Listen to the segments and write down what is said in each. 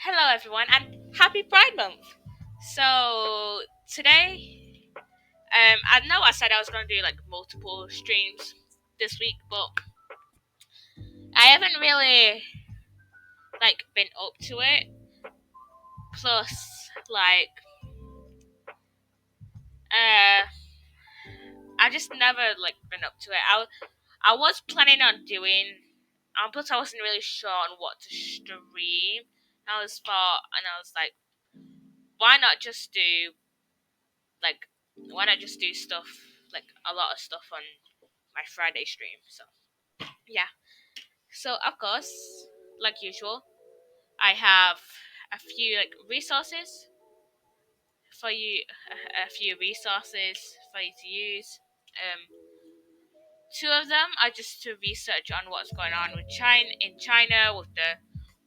Hello, everyone, and happy Pride Month. So today, I know I said I was going to do like multiple streams this week, but I haven't really been up to it. Plus, uh, I just never been up to it. I was planning on doing, but I wasn't really sure on what to stream. I was like, why not just do like, why not just do stuff a lot of stuff on my Friday stream. So yeah. So of course, like usual, I have a few resources for you, a few resources for you to use. Um, Two of them are just to research on what's going on with China with the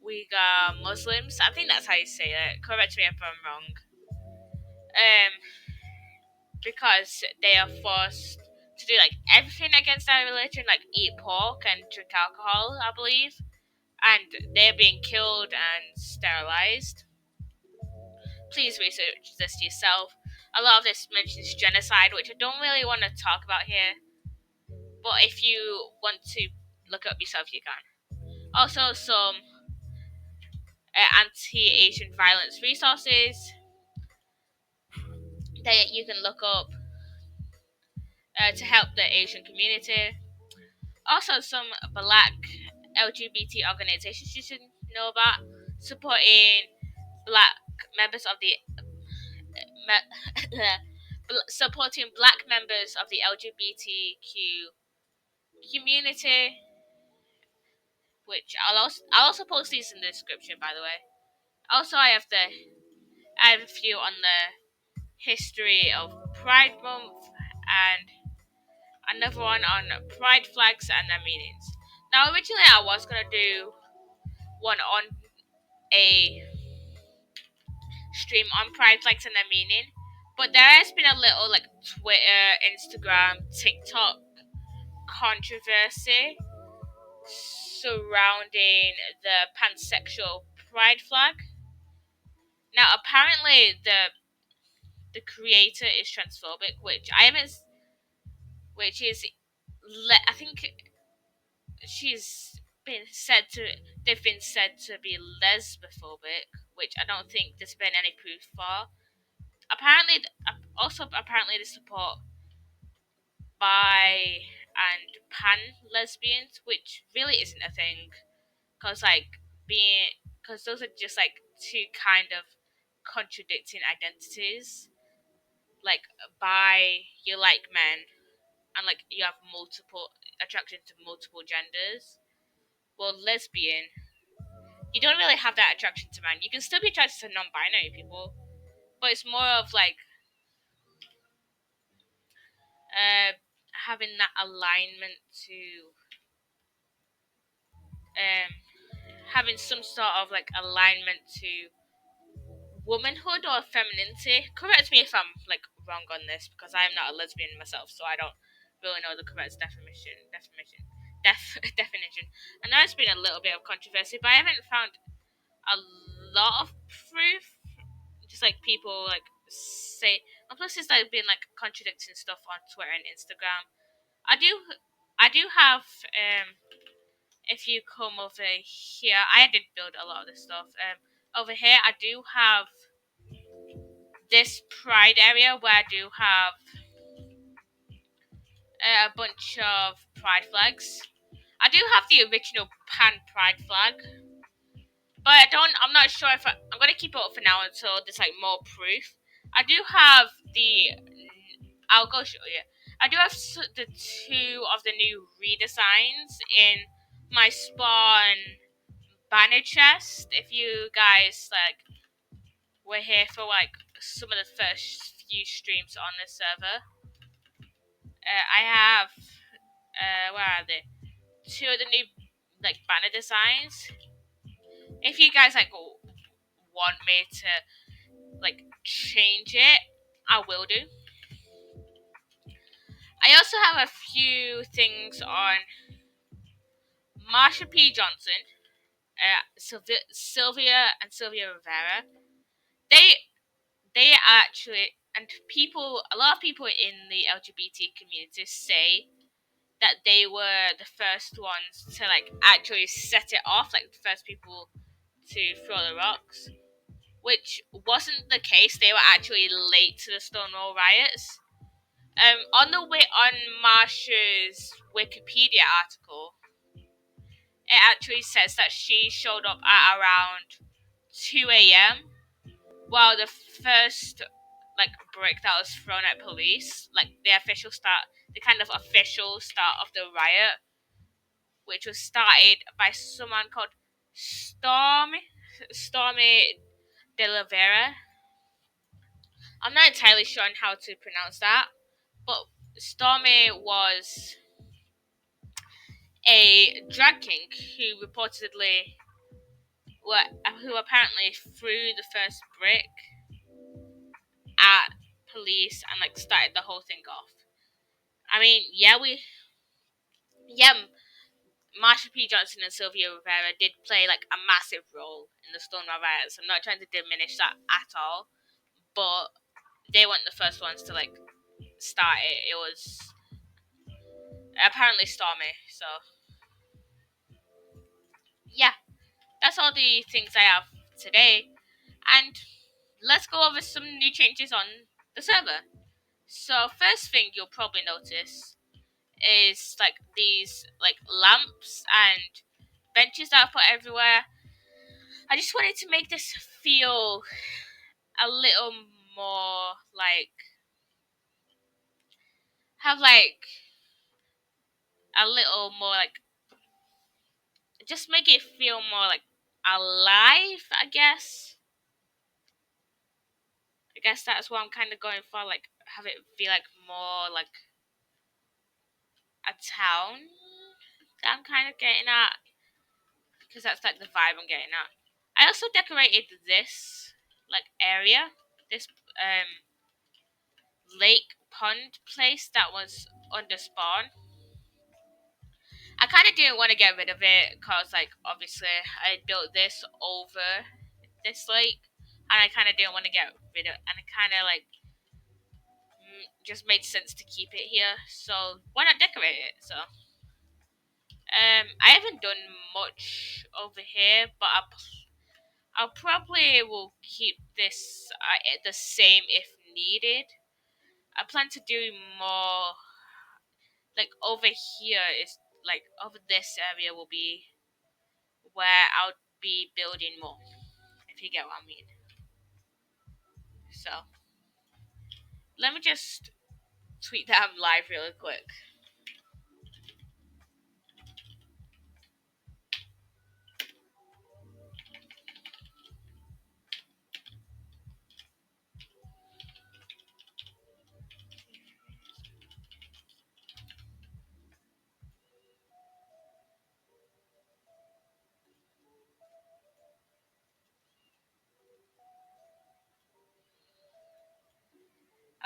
Uyghur Muslims. I think that's how you say it. Correct me if I'm wrong. Because they are forced to do everything against their religion, like eat pork and drink alcohol, I believe, and they're being killed and sterilized. Please research this yourself. A lot of this mentions genocide, which I don't really want to talk about here, but if you want to look up yourself, you can. Also, some anti-Asian violence resources that you can look up to help the Asian community. Also, some black LGBT organizations you should know about, supporting black members of the supporting black members of the LGBTQ community, which I'll also post these in the description, by the way. Also, I have a few on the history of Pride Month and another one on pride flags and their meanings. Now, originally I was gonna do one on a stream on pride flags and their meaning, but there has been a little Twitter, Instagram, TikTok controversy surrounding the pansexual pride flag. Now, apparently, the creator is transphobic, which I haven't, which is, I think she's been said to, they've been said to be lesbophobic, which I don't think there's been any proof for. Apparently, also apparently they support bi and pan lesbians, which really isn't a thing, cause being, cause those are just two kind of contradicting identities. Like bi, you like men, and you have multiple attraction to multiple genders. Well, lesbian, you don't really have that attraction to men. You can still be attracted to non-binary people, but it's more of uh, having that alignment to um, having some sort of alignment to womanhood or femininity. Correct me if I'm wrong on this, because I am not a lesbian myself, so I don't really know the correct definition. I know it's been a little bit of controversy, but I haven't found a lot of proof. Just people say, and plus it's been contradicting stuff on Twitter and Instagram. I do, I do have if you come over here, I did build a lot of this stuff. Over here, I do have this pride area where I do have a bunch of pride flags. I do have the original pan pride flag, but I'm not sure if I'm gonna keep it up for now until there's more proof. I do have the. I'll go show you. I do have the two of the new redesigns in my spawn banner chest. If you guys were here for some of the first few streams on this server, I have where are they? Two of the new banner designs. If you guys want me to change it, I will do. I also have a few things on Marsha P. Johnson. Sylvia Rivera. They they actually, and a lot of people in the LGBT community say that they were the first ones to like actually set it off, like the first people to throw the rocks, which wasn't the case. They were actually late to the Stonewall riots. On the way on Marsha's Wikipedia article, it actually says that she showed up at around 2 a.m. while the first like brick that was thrown at police, like the kind of official start of the riot, which was started by someone called Stormy de la Vera. I'm not entirely sure on how to pronounce that, but Stormy was a drag king who apparently threw the first brick at police and like started the whole thing off. I mean, yeah, Marsha P. Johnson and Sylvia Rivera did play like a massive role in the Stonewall riots. I'm not trying to diminish that at all, but they weren't the first ones to like start it. It was apparently Stormy. So yeah, that's all the things I have today, and let's go over some new changes on the server. So first thing you'll probably notice is like these like lamps and benches that are put everywhere. I just wanted to make this feel a little more like have like a little more like just make it feel more like alive, I guess that's what I'm kind of going for, like have it feel like more like a town that I'm kind of getting at, because that's like the vibe I'm getting at. I also decorated this like area, this lake pond place that was under spawn. I kind of didn't want to get rid of it because, like, obviously I built this over this lake, and I kind of didn't want to get rid of, and it kind of like just made sense to keep it here. So why not decorate it? So I haven't done much over here, but I'll probably will keep this the same if needed. I plan to do more like over here is like over this area will be where I'll be building more, if you get what I mean. So let me just tweet that I'm live really quick.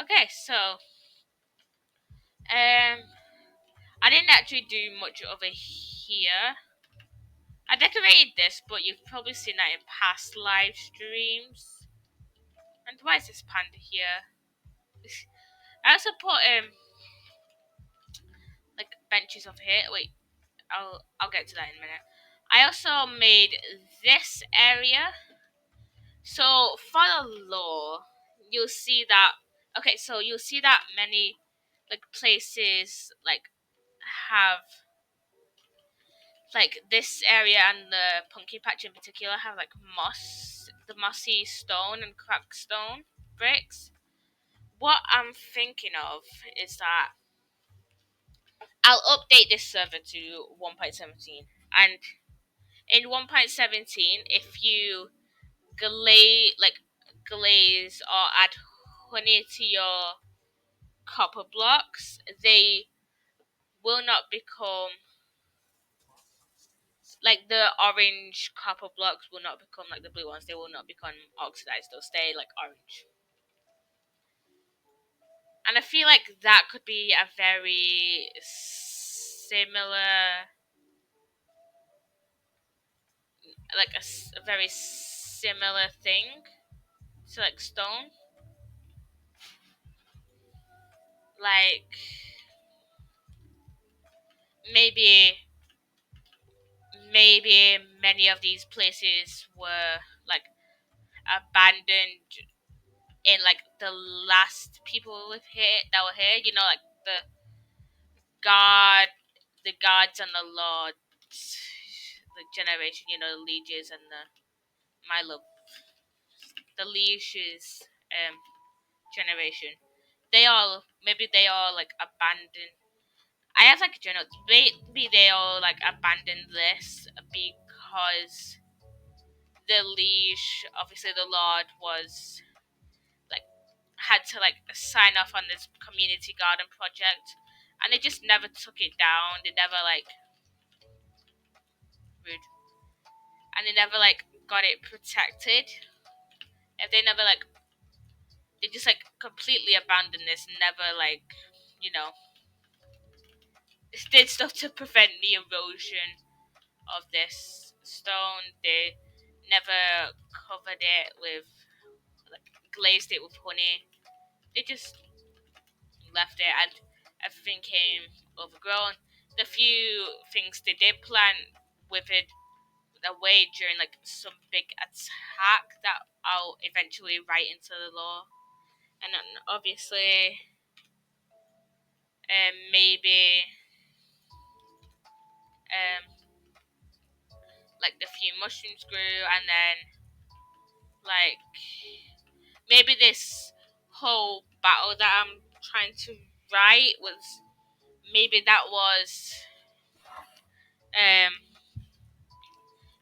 Okay, so I didn't actually do much over here. I decorated this, but you've probably seen that in past live streams. And why is this panda here? I also put like benches over here. Wait, I'll get to that in a minute. I also made this area. So for the lore, you'll see that. Okay, so you'll see that many like places like have like this area and the pumpkin patch in particular have like the mossy stone and cracked stone bricks. What I'm thinking of is that I'll update this server to 1.17, and in 1.17, if you glaze or add honey to your copper blocks, they will not become like the orange copper blocks will not become like the blue ones. They will not become oxidized. They'll stay like orange. And I feel like that could be a very similar like a very similar thing to like stone. Like maybe maybe many of these places were like abandoned in like the last people with here that were here. You know, like god, the gods and the lords, the generation. You know, the lieges and the my love, the lieges generation. They all maybe they all like abandoned. I have like a journal. Maybe they all like abandoned this because the liege, obviously the lord, was like had to like sign off on this community garden project, and they just never took it down. They never like rude, and they never like got it protected. If they never like, they just like completely abandoned this, never like, you know, did stuff to prevent the erosion of this stone. They never covered it with like glazed it with honey. They just left it, and everything came overgrown. The few things they did plant withered away during like some big attack that I'll eventually write into the law. And then obviously, maybe um, like the few mushrooms grew, and then like maybe this whole battle that I'm trying to write was maybe that was um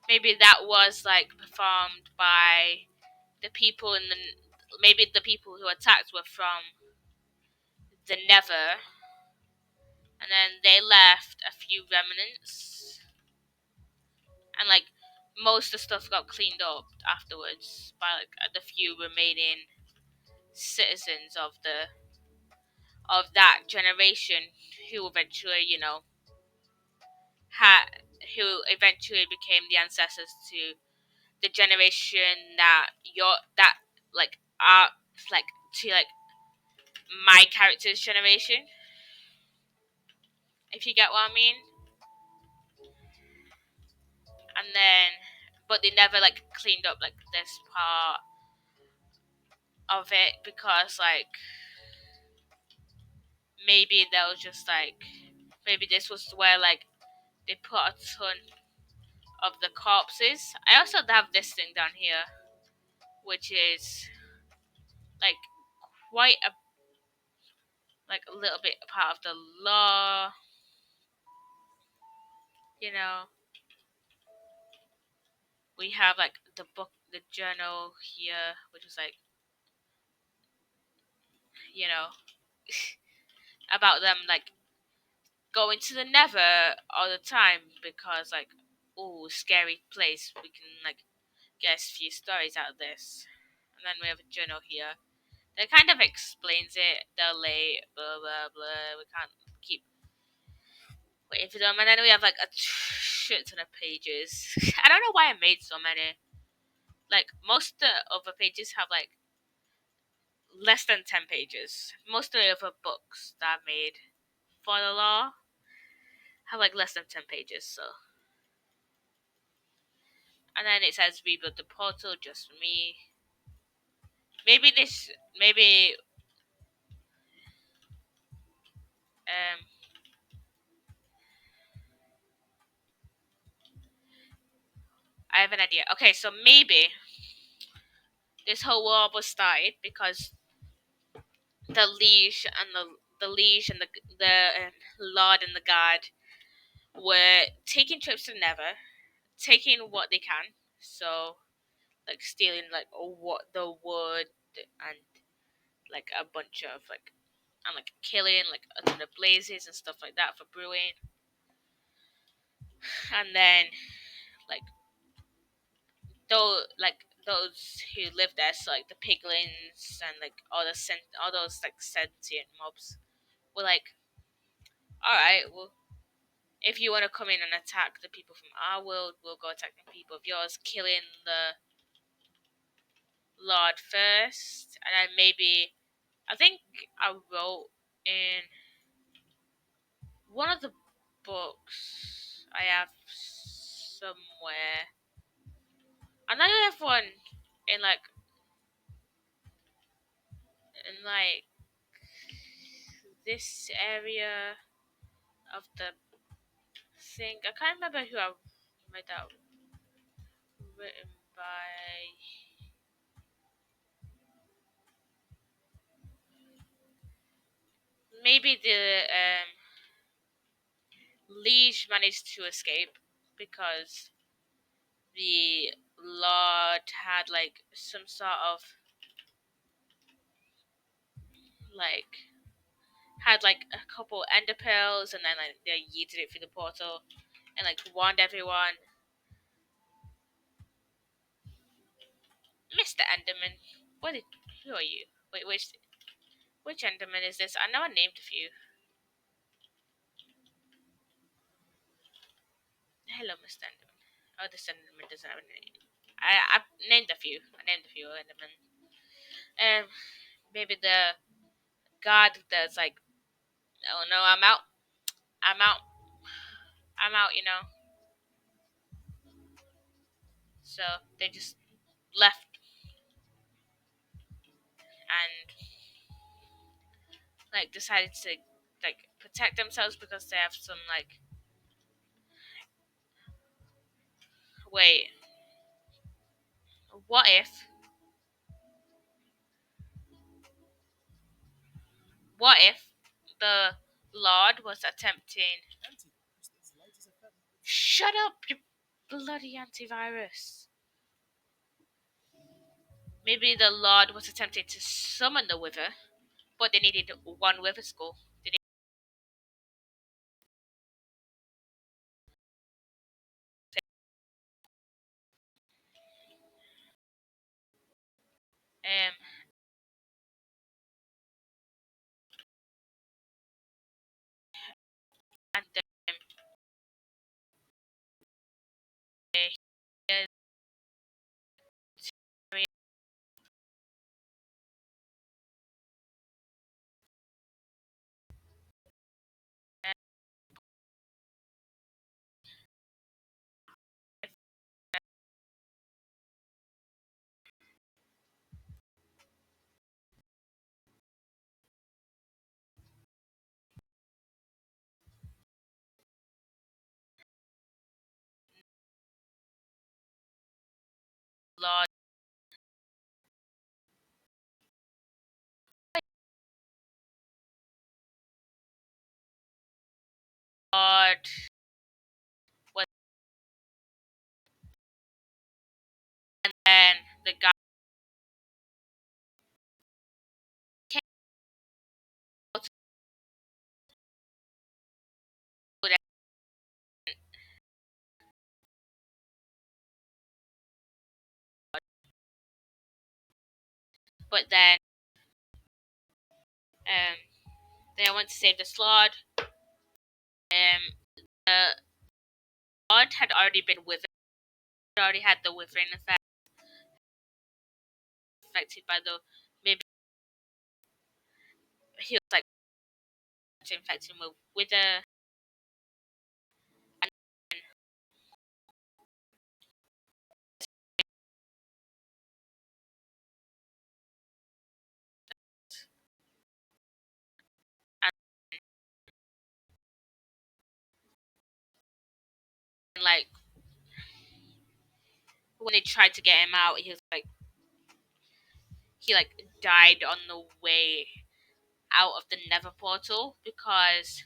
maybe that was like performed by the people in the maybe the people who attacked were from the Nether, and then they left a few remnants, and like most of the stuff got cleaned up afterwards by like the few remaining citizens of that generation who eventually, you know, had who eventually became the ancestors to the generation that your that like are like to like my character's generation, if you get what I mean. And then but they never like cleaned up like this part of it because like maybe they was just like maybe this was where like they put a ton of the corpses. I also have this thing down here which is like quite a like a little bit part of the law, you know. We have like the book, the journal here, which is like, you know, about them like going to the Nether all the time because like, ooh, scary place. We can like get a few stories out of this. And then we have a journal here that kind of explains it. They're late, blah blah blah. We can't keep waiting for them. And then we have like a shit ton of pages. I don't know why I made so many. Like most of the other pages have like less than 10 pages. Most of the other books that I made for the law have like less than 10 pages, so. And then it says rebuild the portal just for me. Maybe, um, I have an idea. Okay, so maybe this whole war was started because the liege and the liege and the lord and the guard were taking trips to Nether, taking what they can. So like stealing like what the wood and like a bunch of like and like killing like a ton of blazes and stuff like that for brewing, and then like though like those who live there, so like the piglins and like all those like sentient mobs were like, all right, well, if you want to come in and attack the people from our world, we'll go attack the people of yours, killing the Lord first, and then maybe I think I wrote in one of the books I have somewhere. I know I have one in like this area of the thing. I can't remember who I read that written by. Maybe the liege managed to escape because the Lord had like some sort of like had like a couple ender pearls and then like they yeeted it through the portal and like warned everyone. Mr. Enderman, what did who are you? Wait, which Enderman is this? I know I named a few. Hello, Mr. Enderman. Oh, this Enderman doesn't have a name. I named a few. I named a few Endermen. Maybe the god that's like, oh no, I'm out. I'm out. I'm out. So they just left and like decided to like protect themselves because they have some like wait. What if? What if the Lord was attempting? Shut up, you bloody antivirus! Maybe the Lord was attempting to summon the Wither, but they needed one Wither skull. They needed, and uh, Lord, Lord was, and then the guy came out with it, but then um, they went to save the Lord. The Lord had already been withered, already had the withering effect, affected by the maybe he was like to infect him with wither, and, and like when they tried to get him out, he was like he like died on the way out of the Nether portal because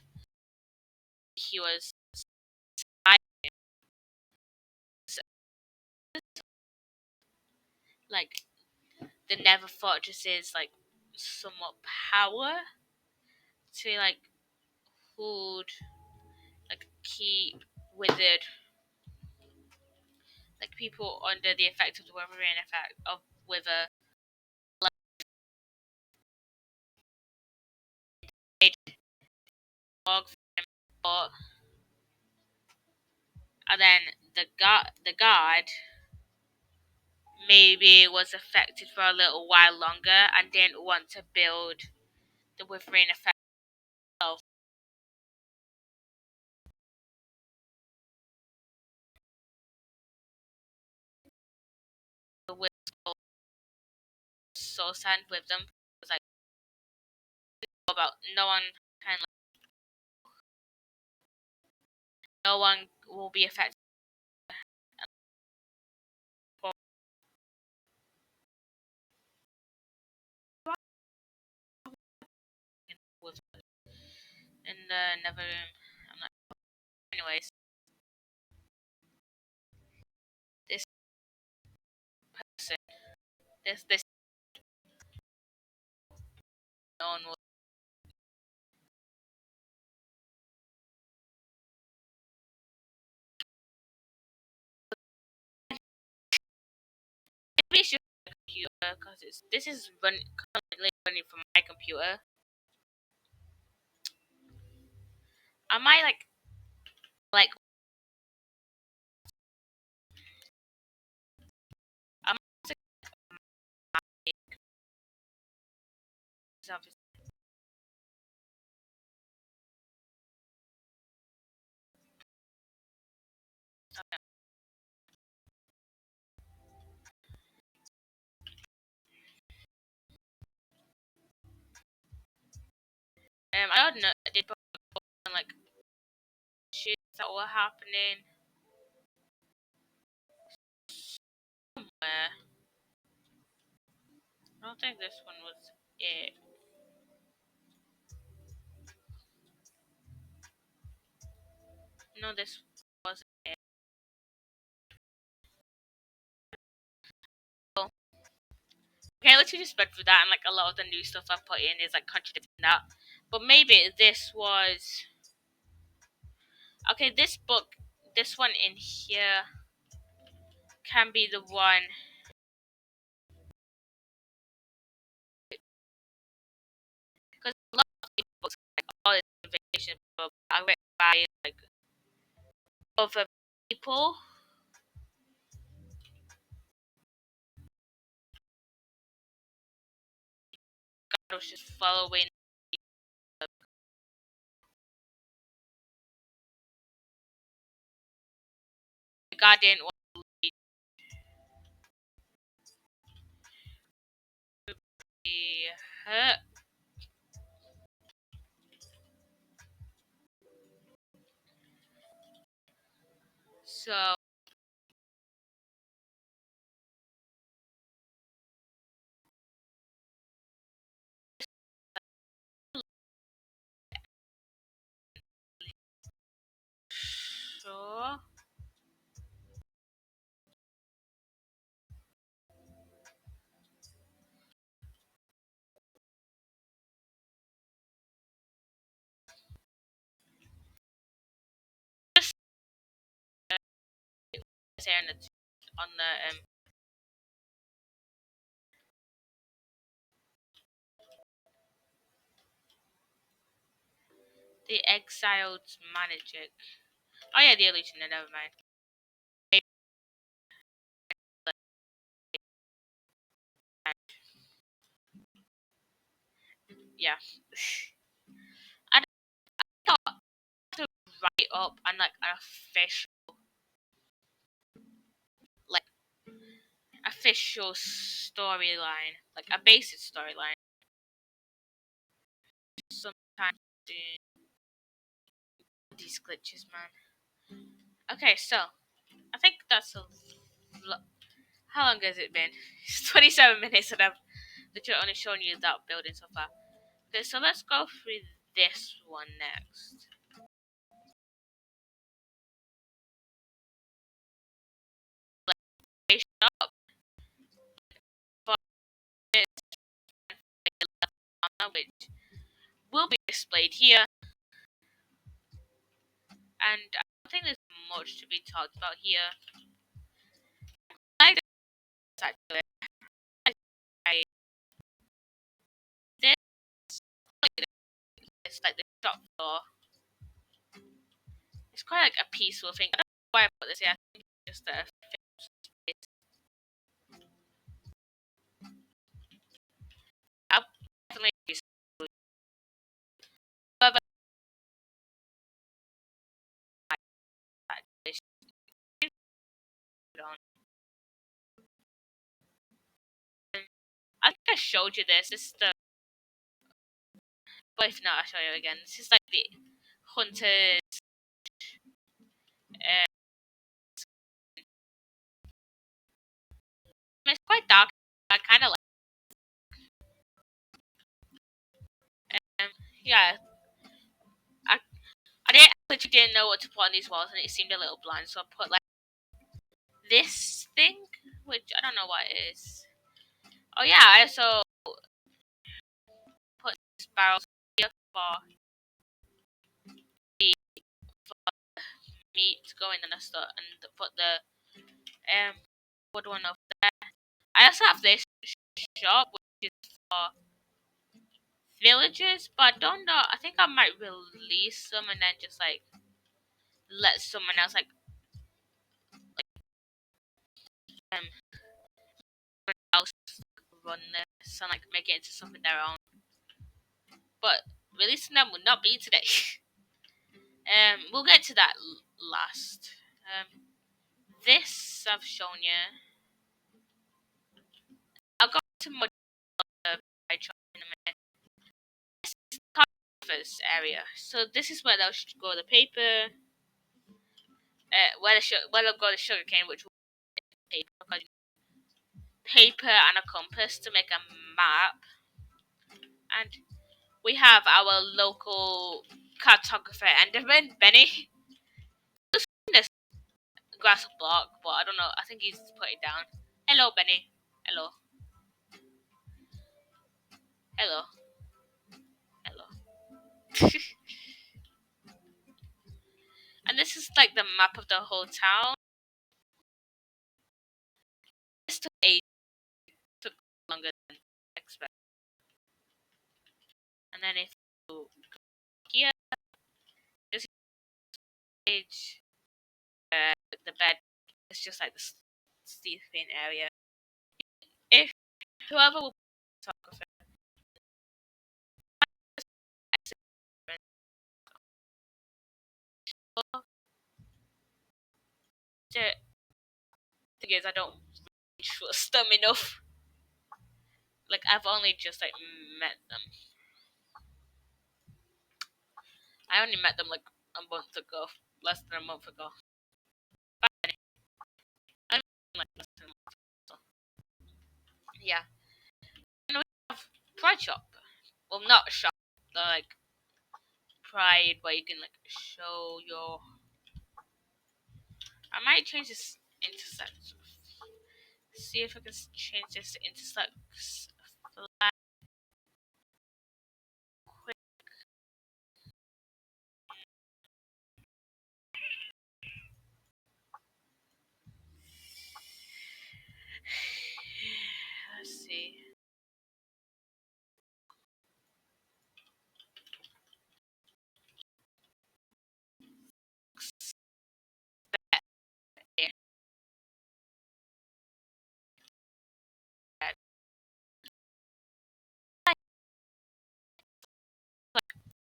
he was like the Nether fortresses like somewhat power to like hold like keep withered like people under the effect of the withering effect of wither like dog or and then the guard maybe was affected for a little while longer and didn't want to build the withering effect of the whistle so sand with them. It was like about no one kind of no one will be affected with in the never room. I'm like, anyways, this person, this no one will. Maybe it's just a computer because this is currently running from my computer. Am I like am I I don't know. I did like shit that were happening somewhere. I don't think this one was it. No, this wasn't it. Oh. Okay, let's just respect for that, and like a lot of the new stuff I've put in is like contradicting that. But maybe this was okay. This book, this one in here, can be the one because a lot of these books, like all the invasion books, are written by like other people. God was just following the God didn't want to lead her. So so just saying it on the exiled manager. Oh yeah, the illusion. Never mind. Yeah. I thought to write up and like an official, like official storyline, like a basic storyline. Sometimes these glitches, man. Okay, so I think that's a. How long has it been? It's 27 minutes, and I've literally only shown you that building so far. Okay, so let's go through this one next. Shop, but which will be displayed here, and I don't think there's much to be talked about here. I like this actually. I this it's like the shop floor. It's quite like a peaceful thing. why I put this here. I think it's just I'll definitely use whoever this on. I think I showed you this. This is the, but if not, I'll show you again. This is like the hunters. Uh, it's quite dark. I kind of like. Yeah. I I literally didn't know what to put on these walls, and it seemed a little blind, so I put like this thing, which I don't know what it is. Oh yeah, I also put this barrel here for the for meat going in the store, and put the wood one over there. I also have this shop which is for villagers, but I don't know. I think I might release them and then just like let someone else um else run this and like make it into something their own. But releasing them would not be today. We'll get to that last. This I've shown you. I'll go to more in a minute. This is the carpenters area. So this is where they'll grow the paper. Where they'll grow the sugar cane, which will be paper and a compass to make a map. And we have our local cartographer Enderman, Benny. This grass block, but I don't know. I think he's put it down. Hello, Benny. Hello. Hello. Hello. And this is like the map of the whole town. This took longer than expected. And then if you go here, this page, the bed, it's just like the sleeping area. If whoever will talk of it, the thing is, I don't trust them enough. Like I've only just like met them. I only met them like a month ago, less than a month ago. But I met them, like less than a month ago. Yeah. And we have Pride Shop. Well, not a shop, but like Pride, where you can like show your. I might change this intersect. See if I can change this to intersect flat quick. Let's see.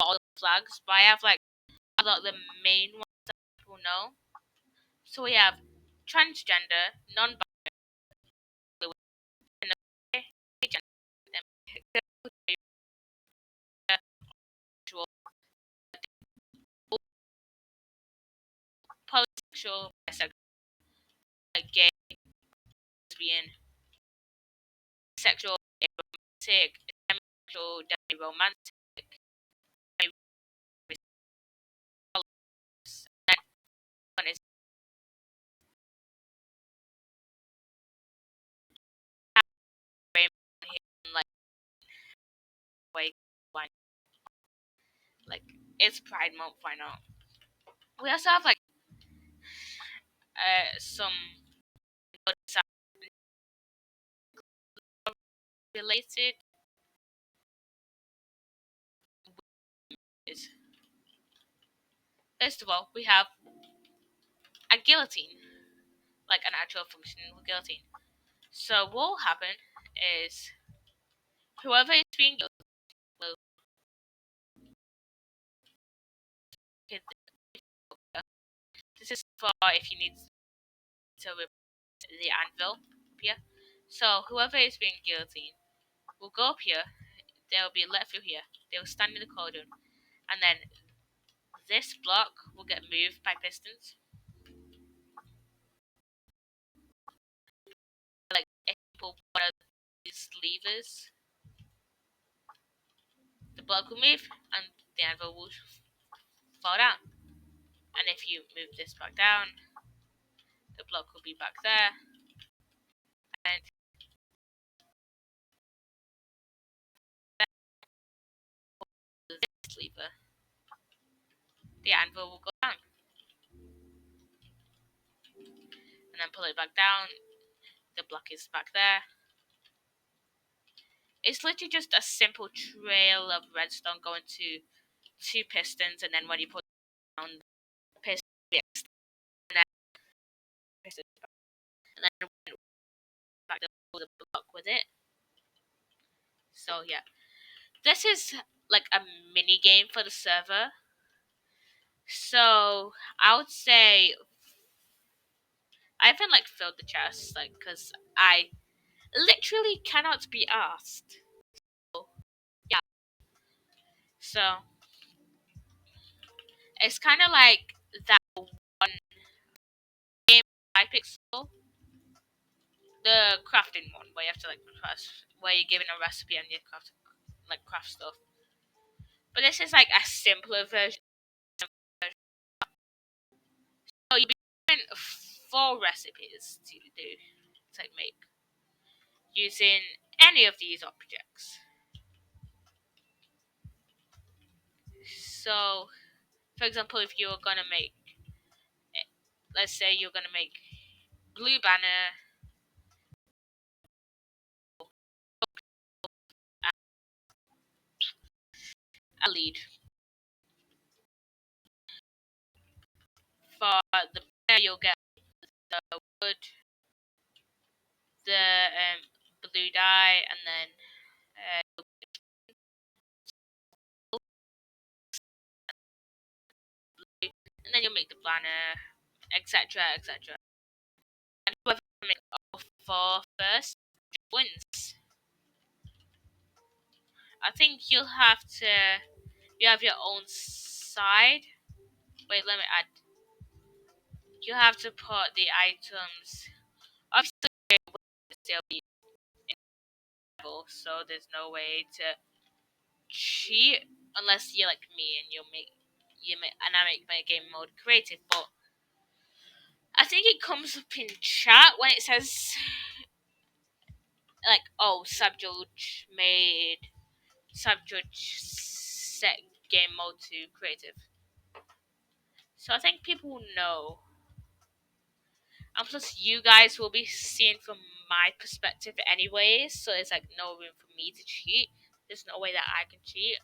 All the flags, but I have like a lot of the main ones that people know. So we have transgender, non-binary, polysexual, bisexual, gay, lesbian, sexual, aromantic, demisexual, romantic, and one is like way one. Like it's Pride Month, why not? We also have like some related is first of all we have a guillotine, like an actual functioning guillotine. So what will happen is whoever is being guillotined will hit this is for if you need to replace the anvil here. So whoever is being guillotined will go up here. They will be let through here. They will stand in the cauldron, and then this block will get moved by pistons. Like if people one of these levers, the block will move, and the anvil will fall down. And if you move this back down, the block will be back there, and this lever, the anvil will go down, and then pull it back down. The block is back there. It's literally just a simple trail of redstone going to two pistons, and then when you put down the piston, and then piston, and then back to the block with it. So yeah, this is like a mini game for the server. So I would say I haven't like filled the chest like because I literally cannot be asked. So, yeah, so it's kind of like that one game Hypixel, the crafting one where you have to like craft, where you're given a recipe and you craft like craft stuff. But this is like a simpler version. So you'll be given four recipes to do to like, make using any of these objects. So, for example, if you're gonna make, let's say you're gonna make blue banner, a lead for the banner, you'll get the wood, the blue dye, and then and then you'll make the banner, etc., etc. And whoever makes all four first wins. I think you'll have to. You have your own side. Wait, let me add. You have to put the items. Obviously, they'll be invisible, so there's no way to cheat unless you're like me and and I make my game mode creative. But I think it comes up in chat when it says like, "Oh, Subjudge made Subjudge set game mode to creative." So I think people know. And plus, you guys will be seeing from my perspective anyways, so there's like no room for me to cheat. There's no way that I can cheat.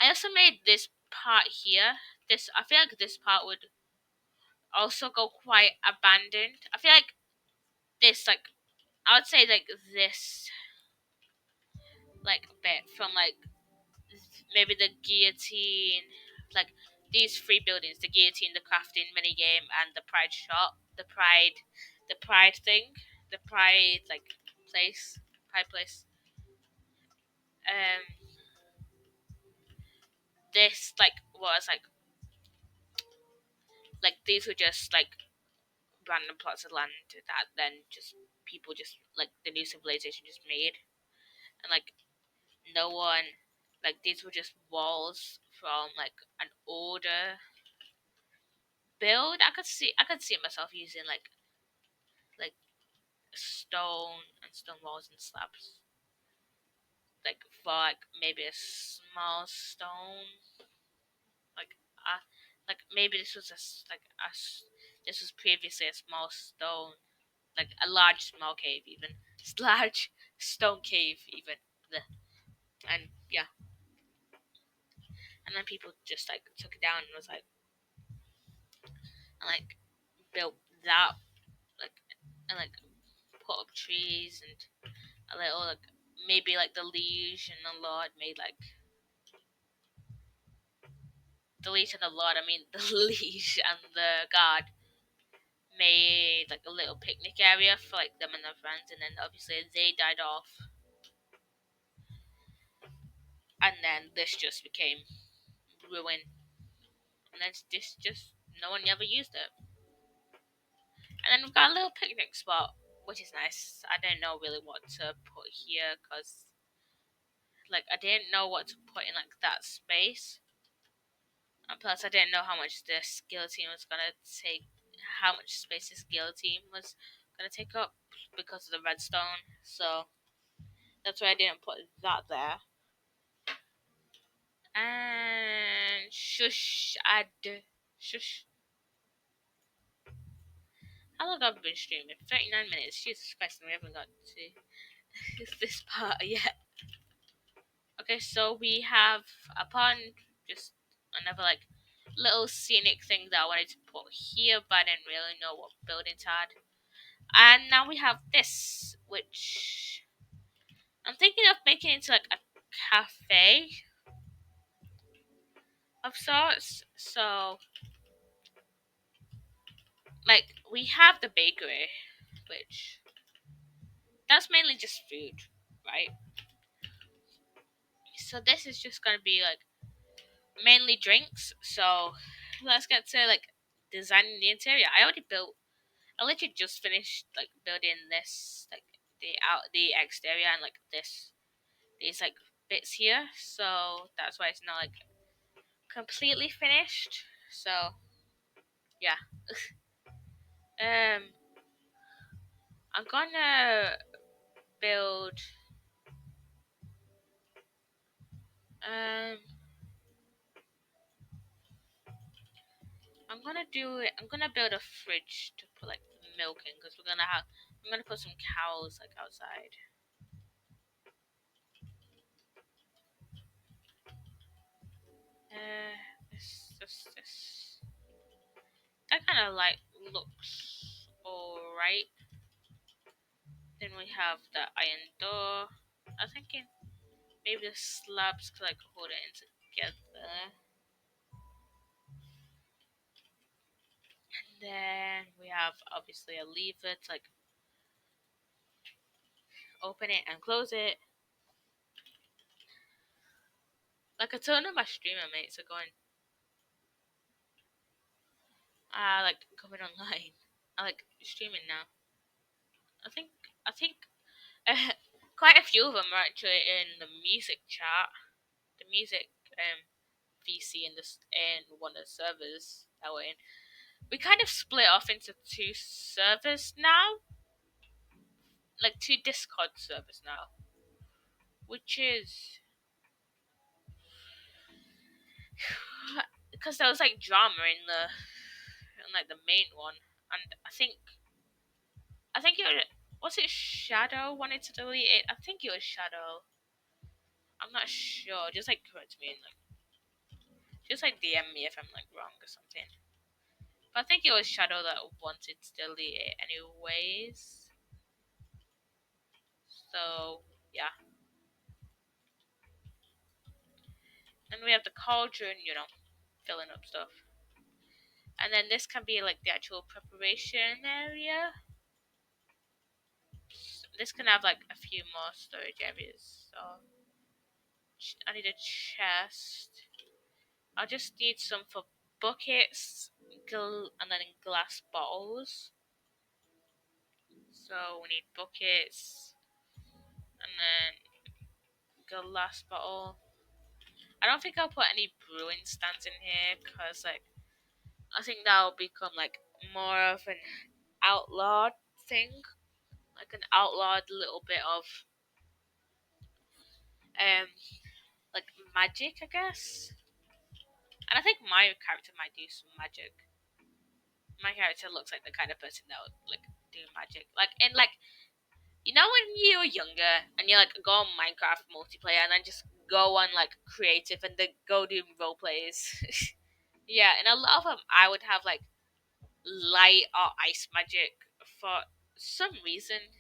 I also made this part here. I feel like this part would also go quite abandoned. I feel like this, like, I would say like this, like bit from like maybe the guillotine, like these three buildings: the guillotine, the crafting mini game, and the pride shop, the pride thing, the pride like place, pride place. Um, this like was like these were just like random plots of land that then just people just like the new civilization just made, and like no one like these were just walls from like an older build. I could see myself using like stone and stone walls and slabs. Like for like maybe a small stone, like like maybe this was this was previously a small stone, like a large small cave even, large stone cave even. And yeah, and then people just like took it down and was like, and like built that like and like put up trees and a little like maybe like the liege and the lord made like the liege and the lord I mean the liege and the guard made like a little picnic area for like them and their friends, and then obviously they died off, and then this just became ruin, and then this just no one ever used it. And then we've got a little picnic spot, which is nice. I didn't know really what to put here because like I didn't know what to put in like that space, and plus I didn't know how much this guillotine was gonna take, how much space this guillotine was gonna take up because of the redstone. So that's why I didn't put that there. And shush, shush. How long have I been streaming? 39 minutes. Jesus Christ, and we haven't got to this part yet. Okay, so we have upon just another like little scenic thing that I wanted to put here, but I didn't really know what buildings had. And now we have this, which I'm thinking of making into like a cafe of sorts. So, like, we have the bakery, which that's mainly just food, right? So this is just gonna be like mainly drinks. So let's get to like designing the interior. I literally just finished like building this, like the exterior and like these like bits here. So that's why it's not like completely finished. So yeah, um, I'm gonna build um. I'm gonna build a fridge to put like milk in because I'm gonna put some cows like outside. This. That kind of like looks alright. Then we have the iron door. I'm thinking maybe the slabs could like hold it in together. And then we have obviously a lever to like open it and close it. Like a ton of my streamer mates are going, like coming online. I like streaming now. I think I think quite a few of them are actually in the music chat, the music VC in this in one of the servers that we're in. We kind of split off into two servers now, like two Discord servers now, which is because there was like drama in like the main one, and I think it was it Shadow wanted to delete it. I think it was Shadow. I'm not sure. Just like correct me and like just like DM me if I'm like wrong or something. But I think it was Shadow that wanted to delete it anyways. So yeah. And we have the cauldron, filling up stuff. And then this can be like the actual preparation area. This can have like a few more storage areas. So I need a chest. I'll just need some for buckets, and then glass bottles. So we need buckets, and then glass bottle. I don't think I'll put any brewing stands in here because like I think that'll become like more of an outlawed thing, like an outlawed little bit of um like magic, I guess. And I think my character might do some magic. My character looks like the kind of person that would like do magic, like and like when you were younger and you like go on Minecraft multiplayer and then just go on like creative and then go do role plays. Yeah, and a lot of them I would have like light or ice magic for some reason.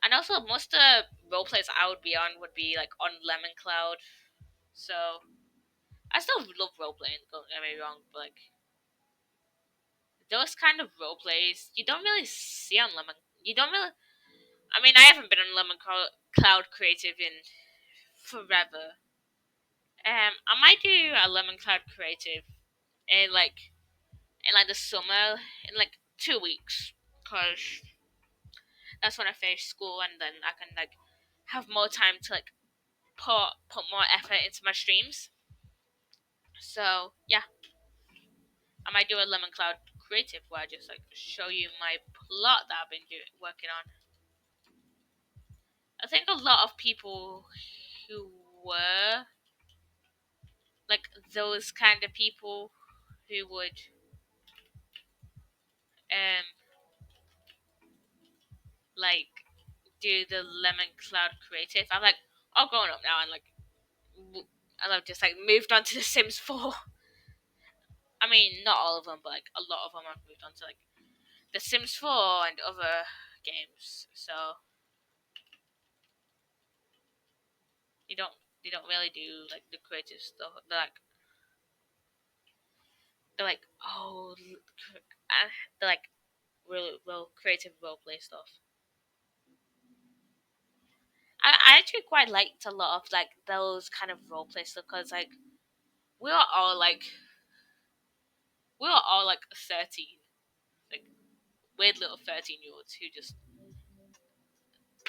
And also, most of the role plays I would be on would be like on Lemon Cloud. So I still love role playing. Don't get me wrong, but like those kind of role plays you don't really see on Lemon. You don't really. I mean, I haven't been on Cloud Creative in forever. I might do a Lemon Cloud Creative in like the summer in like 2 weeks, cause that's when I finish school and then I can like have more time to like put more effort into my streams. So yeah, I might do a Lemon Cloud Creative where I just like show you my plot that I've been working on. I think a lot of people who were like those kind of people who would um like do the Lemon Cloud Creative. I'm like all grown up now and like I've just like moved on to The Sims 4. I mean, not all of them, but like a lot of them have moved on to like The Sims 4 and other games. So they don't really do like the creative stuff. They're like oh, they're like real creative role play stuff. I actually quite liked a lot of like those kind of role play stuff because like we were all like we were all like 13, like weird little 13-year-olds who just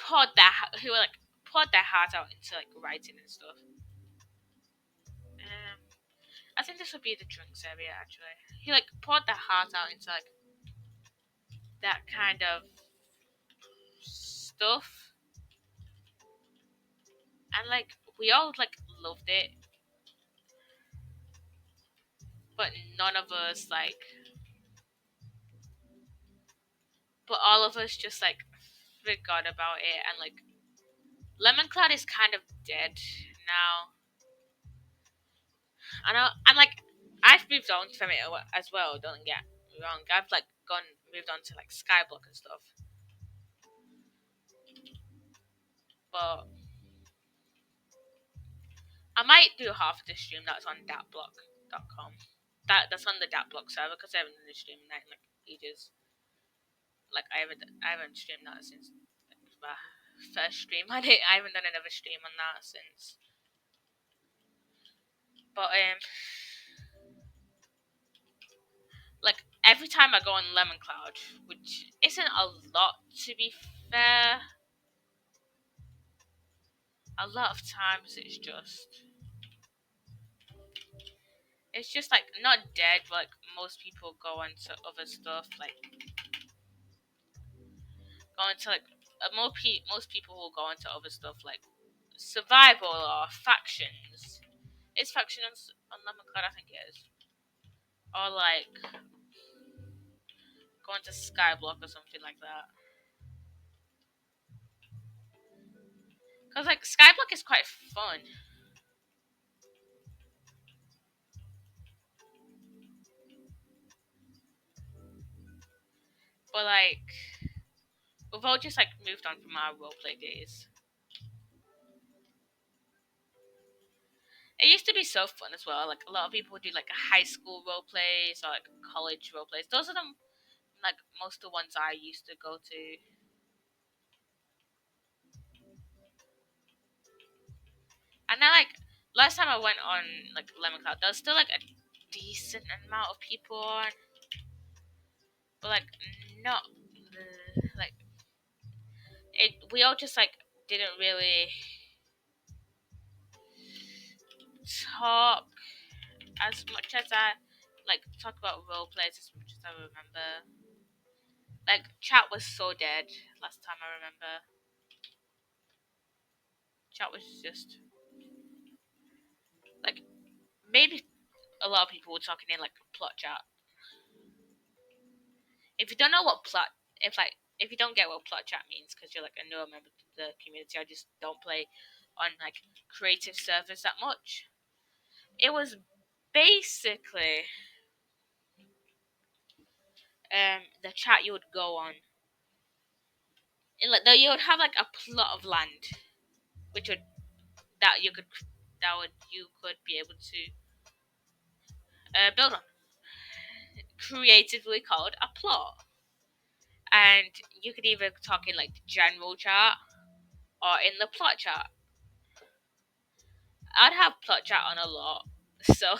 who were like poured their heart out into like writing and stuff. I think this would be the drinks area actually. He like poured their heart out into like that kind of stuff, and like we all like loved it, but none of us like, but all of us just like forgot about it, and like Lemon Cloud is kind of dead now. I know I'm like I've moved on from it as well. Don't get me wrong. I've like moved on to like Skyblock and stuff, but I might do half of the stream that's on datblock.com. That's on the datblock server because I haven't done the stream in like ages. Like I haven't streamed that since like, my first stream. I haven't done another stream on that since. But like every time I go on Lemon Cloud, which isn't a lot to be fair, a lot of times it's just like not dead, but like most people go into other stuff like go into like most people will go into other stuff like survival or factions. Is faction on Lemon Cloud? I think it is. Or like going to Skyblock or something like that. Cause like Skyblock is quite fun, but like we've all just like moved on from our roleplay days. It used to be so fun as well. Like a lot of people do like high school role plays or like college role plays. Those are the like most of the ones I used to go to. And then like last time I went on like Lemon Cloud, there was still like a decent amount of people on, but like not like it. We all just like didn't really talk as much as I like talk about role plays as much as I remember. Like chat was so dead last time I remember. Chat was just like maybe a lot of people were talking in like plot chat. If you don't know what plot, if you don't get what plot chat means because you're like a newer member of the community, I just don't play on like creative servers that much. It was basically the chat you would go on. And like, though you would have like a plot of land, which would that you could that would you could be able to build on, creatively called a plot. And you could either talk in like the general chat or in the plot chat. I'd have plot chat on a lot, so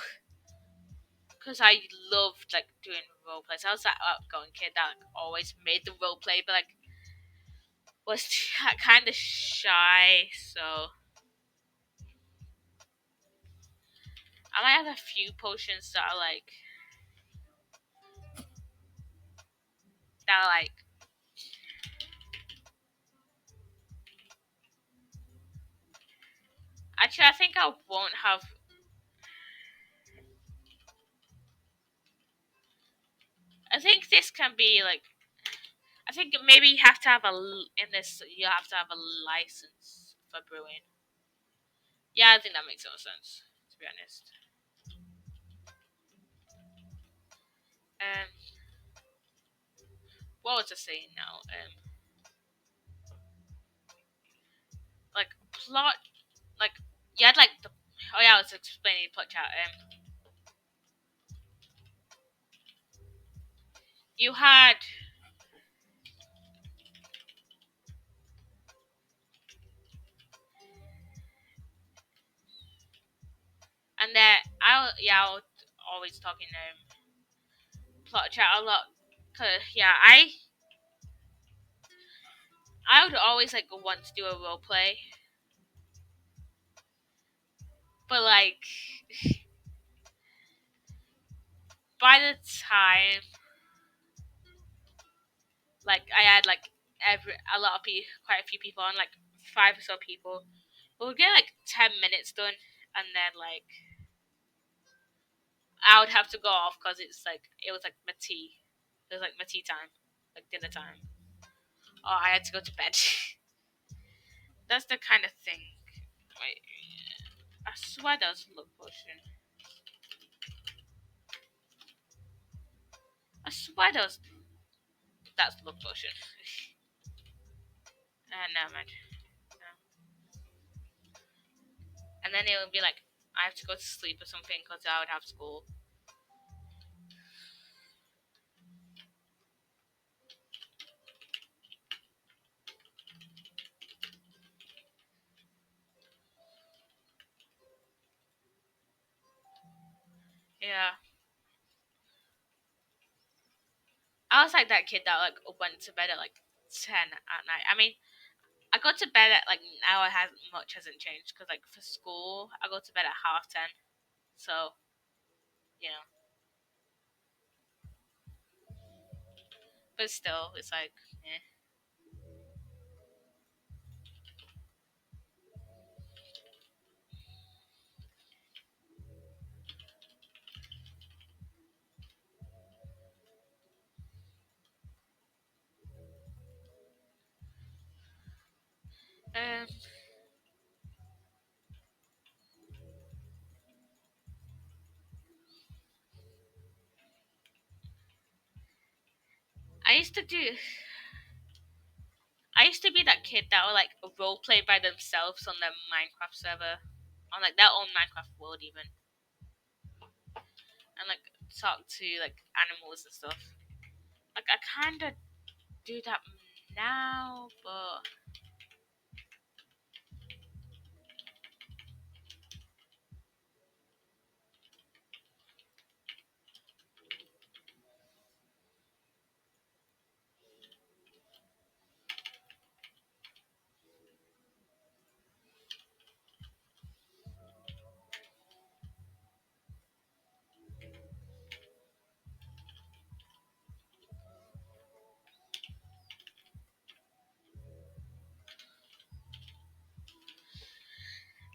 because I loved like doing role plays. I was that outgoing kid that like, always made the role play, but like was kind of shy. So I might have a few potions that are like actually I think I won't have. I think this can be like. I think maybe you have to have in this. You have to have a license for brewing. Yeah, I think that makes more sense. To be honest. Um, what was I saying now? Like plot, like you had like the. Oh yeah, I was explaining plot chat. You had, and then I was always talking plot chat a lot. Cause yeah, I would always like want to do a role play, but like by the time like I had like a lot of people, quite a few people on, like five or so people. But we'd get like 10 minutes done, and then like I would have to go off because it was like my tea. It was like my tea time, like dinner time. Or I had to go to bed. That's the kind of thing. Wait, I swear that was luck potion. I swear that's luck potion. No man. No. And then it would be like I have to go to sleep or something because I would have school. Yeah, I was like that kid that like went to bed at like 10 at night. I mean, I go to bed at like now. It has much hasn't changed because like for school, I go to bed at 10:30. So you know, but still, it's like, eh. Um, I used to do. I used to be that kid that would like role play by themselves on their Minecraft server, on like their own Minecraft world even, and like talk to like animals and stuff. Like I kind of do that now, but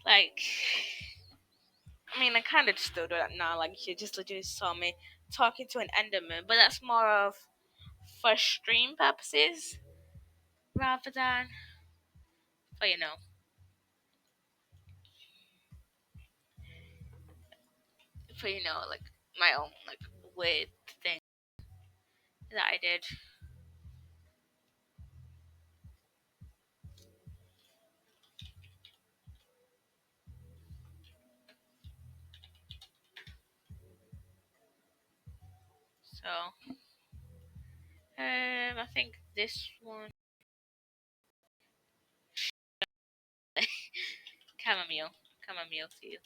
like, I mean, I kind of still do that now. Like you just literally saw me talking to an Enderman, but that's more of for stream purposes rather than for like my own like weird thing. that I did. So, I think this one, chamomile, chamomile tea.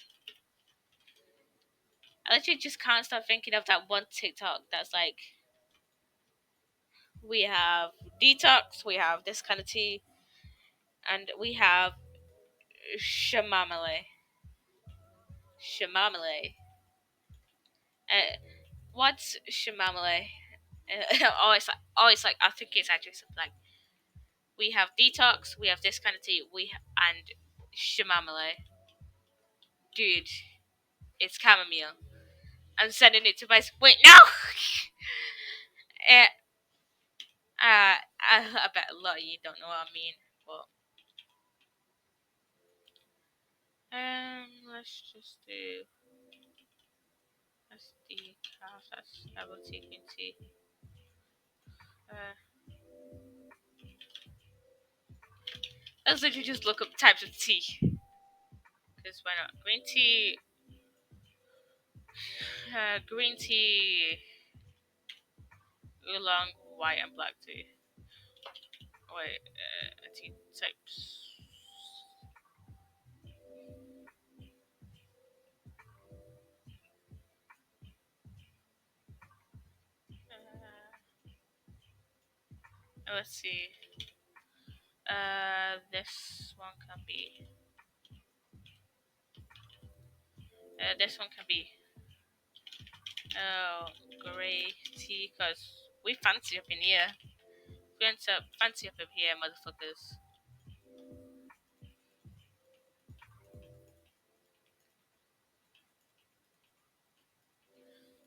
I literally just can't stop thinking of that one TikTok that's like, we have detox, we have this kind of tea, and we have chamomile. Chamomile. Uh, what's chamomile? Always like I think it's actually something like, we have detox, we have this kind of tea, and chamomile. Dude, it's chamomile. I'm sending it to my wait no. uh, I bet a lot of you don't know what I mean, but let's just do SD class as double TQT. Uh, let's literally just look up types of tea. Because why not? Green tea, oolong, white, and black tea. Wait, tea types. Let's see. This one can be. This one can be. Oh, grey tea, cause we fancy up in here. Fancy up here, motherfuckers.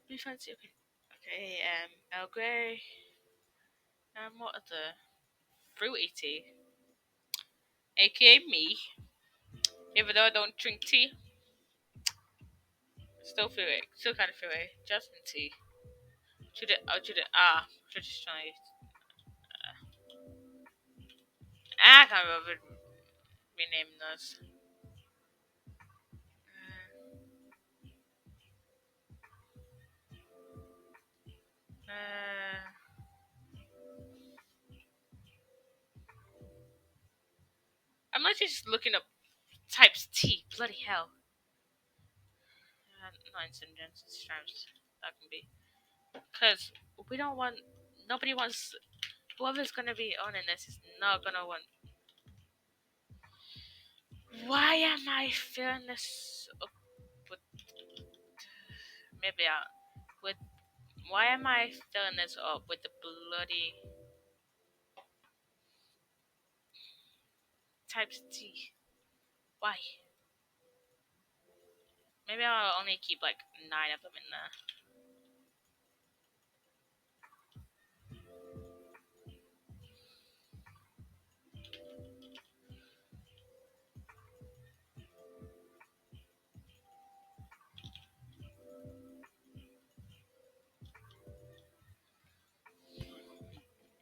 We fancy up in. Okay, Earl Grey. What other fruity tea? AKA me. Even though I don't drink tea, still fruity. Still kind of fruity. Jasmine tea. Traditional. I can't remember renaming those. Uh, I'm actually just looking up types of tea. Bloody hell. Nine sentences times that can be. Because we don't want. Nobody wants. Whoever's gonna be on in this is not gonna want. Why am I feeling this up with. Maybe I. With. Why am I filling this up with the bloody types of tea? Why? Maybe I'll only keep like 9 of them in there.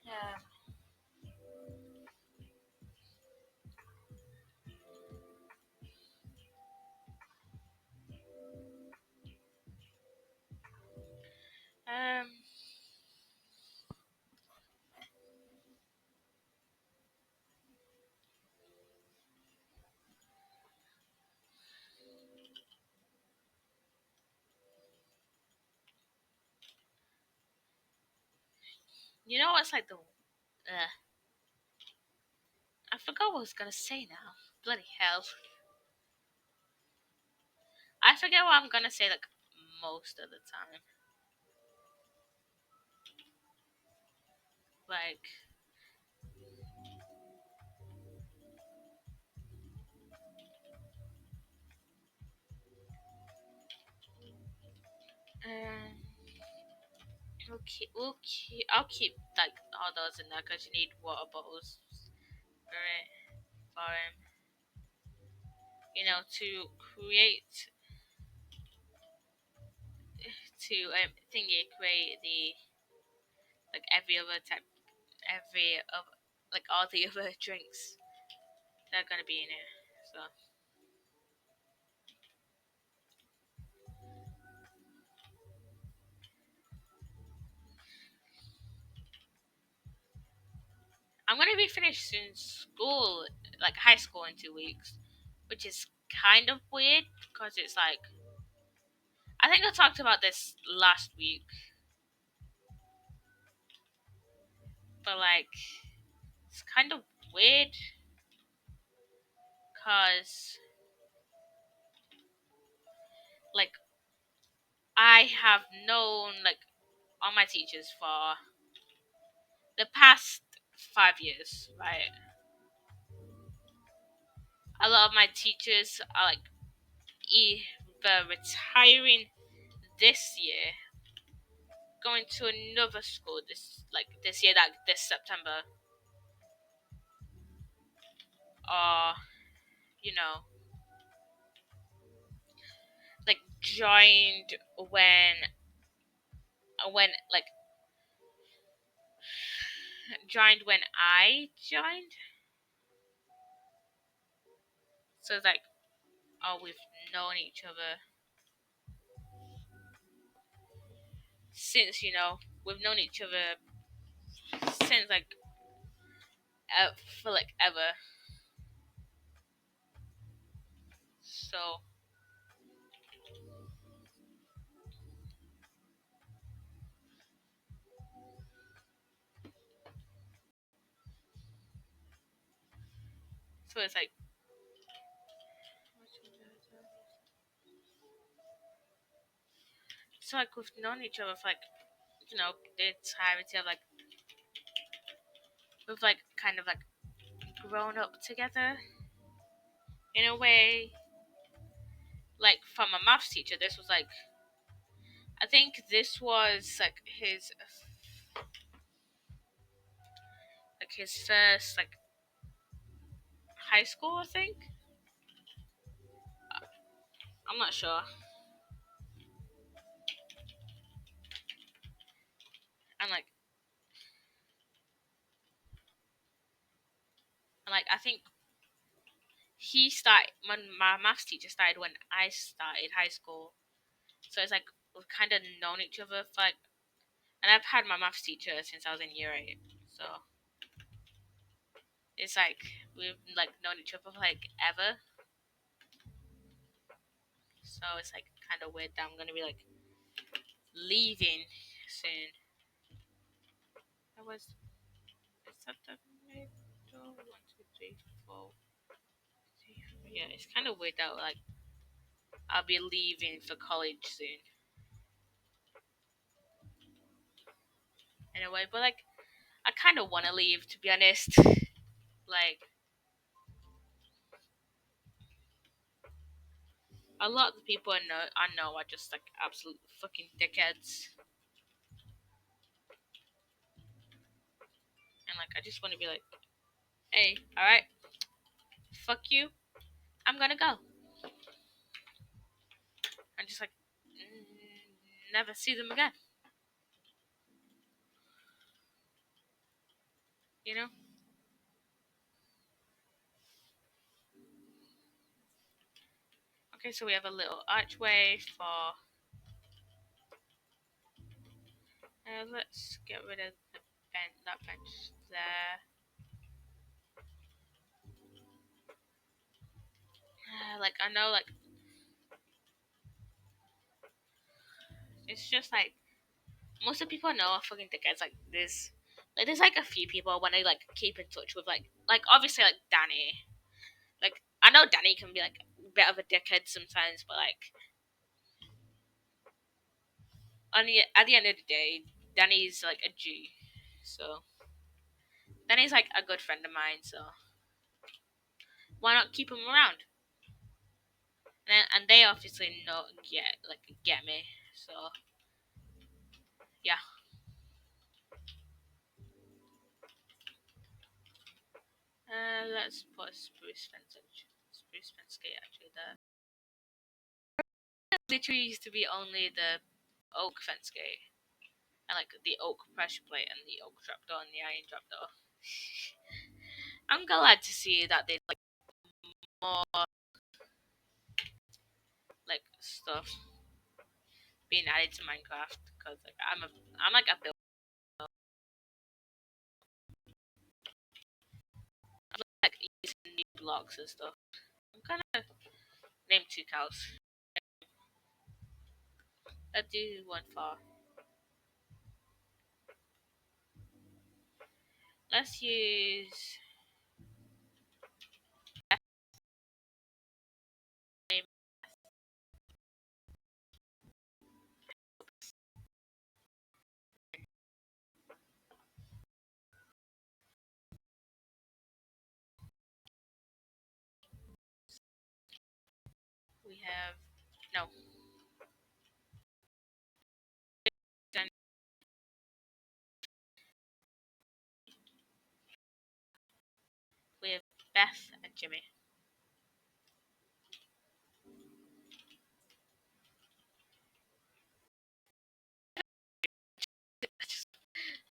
Yeah. Um. You know what's like the. I forgot what I was gonna say now. Bloody hell. I forget what I'm gonna say like most of the time. Like. Um. I'll keep like all those in there because you need water bottles for it. For to create to create like every other type, every of like all the other drinks that are gonna be in it. So I'm gonna be finished in school, like high school, in 2 weeks, which is kind of weird because it's like I think I talked about this last week, but like it's kind of weird because like I have known like all my teachers for the past 5 years, right? A lot of my teachers are like either retiring this year, going to another school this year, that this September, or you know, like joined when like joined when I joined. So it's like, oh, we've known each other since we've known each other since like for like ever. So it's like we've known each other for like the entirety of like we've like kind of like grown up together in a way. Like from a maths teacher, this was like I think this was like his first like high school. I think I'm not sure. And like I think he started when my maths teacher started when I started high school. So it's like we've kind of known each other for like, and I've had my maths teacher since I was in year 8. So it's like we've like known each other for like ever. So it's like kind of weird that I'm gonna be like leaving soon. I was is that the middle? 1, 2, 3, 4. Yeah, it's kind of weird that like I'll be leaving for college soon. Anyway, but like I kind of want to leave, to be honest. Like a lot of the people I know are just like absolute fucking dickheads, and like I just want to be like, hey, all right, fuck you, I'm gonna go, and just like never see them again. You know? Okay, so we have a little archway for. Let's get rid of that bench there. Like I know, like it's just like most of the people I know are fucking dickheads. Like this, like there's like a few people when I like keep in touch with like obviously like Danny. Like I know Danny can be like a bit of a dickhead sometimes, but like at the end of the day, Danny's like a G. So Danny's like a good friend of mine. So why not keep him around? And they obviously know get me. So yeah. Let's put Spruce fence gate actually there. Literally used to be only the oak fence gate, and like the oak pressure plate and the oak trapdoor and the iron trapdoor. I'm glad to see that they like more like stuff being added to Minecraft because like I'm like a builder. I'm like using new blocks and stuff. I'm gonna name 2 cows. Let's do one for. Let's use. We have no. Done. We have Beth and Jimmy.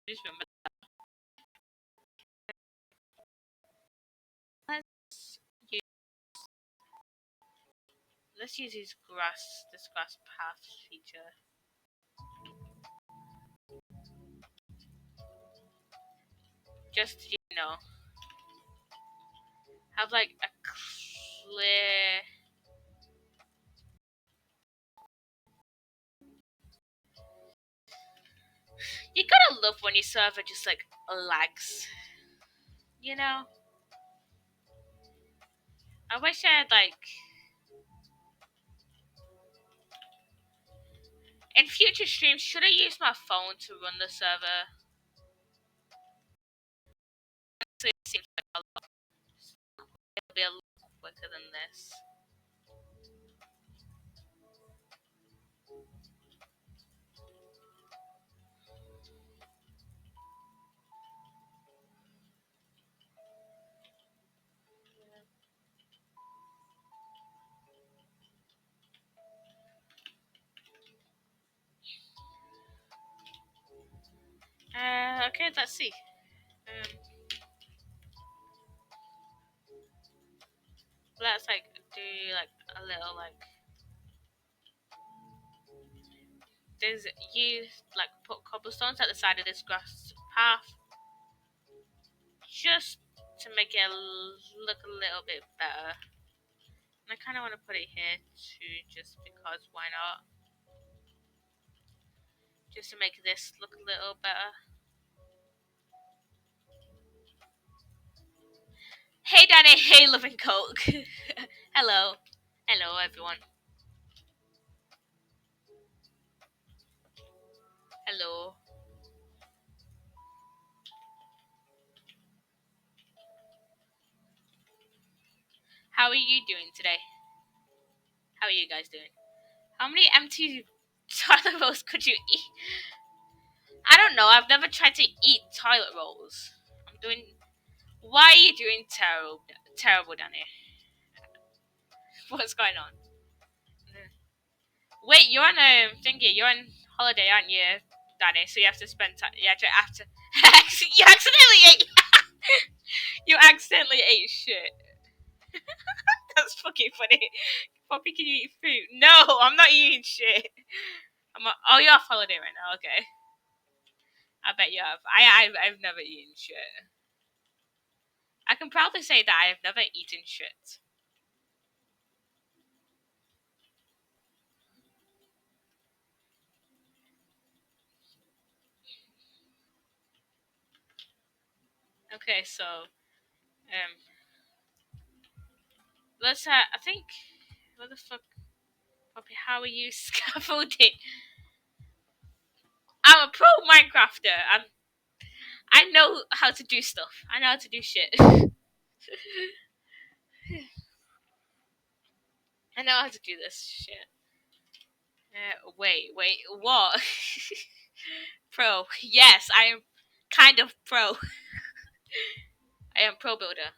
Just remember. Let's use. Let's use this grass path feature. Just have like a clear. You gotta love when your server just like lags. You know. I wish I had like. In future streams, should I use my phone to run the server? So it seems like it'll be a lot quicker than this. Okay, let's see. Let's like do like a little like there's you like put cobblestones at the side of this grass path just to make it look a little bit better. And I kind of want to put it here too, just because why not? Just to make this look a little better. Hey Danny, hey Loving Coke. Hello. Hello everyone. Hello. How are you doing today? How are you guys doing? How many empty toilet rolls could you eat? I don't know. I've never tried to eat toilet rolls. I'm doing. Why are you doing terrible, Danny? What's going on? Wait, you're on a thingy. You're on holiday, aren't you, Danny? So you have to spend time. You have to. You accidentally ate. You accidentally ate shit. That's fucking funny. Poppy, can you eat food? No, I'm not eating shit. Oh, you're off holiday right now. Okay. I bet you have. I've never eaten shit. I can proudly say that I have never eaten shit. Okay, so let's. I think. What the fuck, Poppy? How are you scaffolding? I'm a pro Minecrafter. I know how to do stuff. I know how to do shit. I know how to do this shit. Wait, what? Pro. Yes, I am kind of pro. I am pro builder.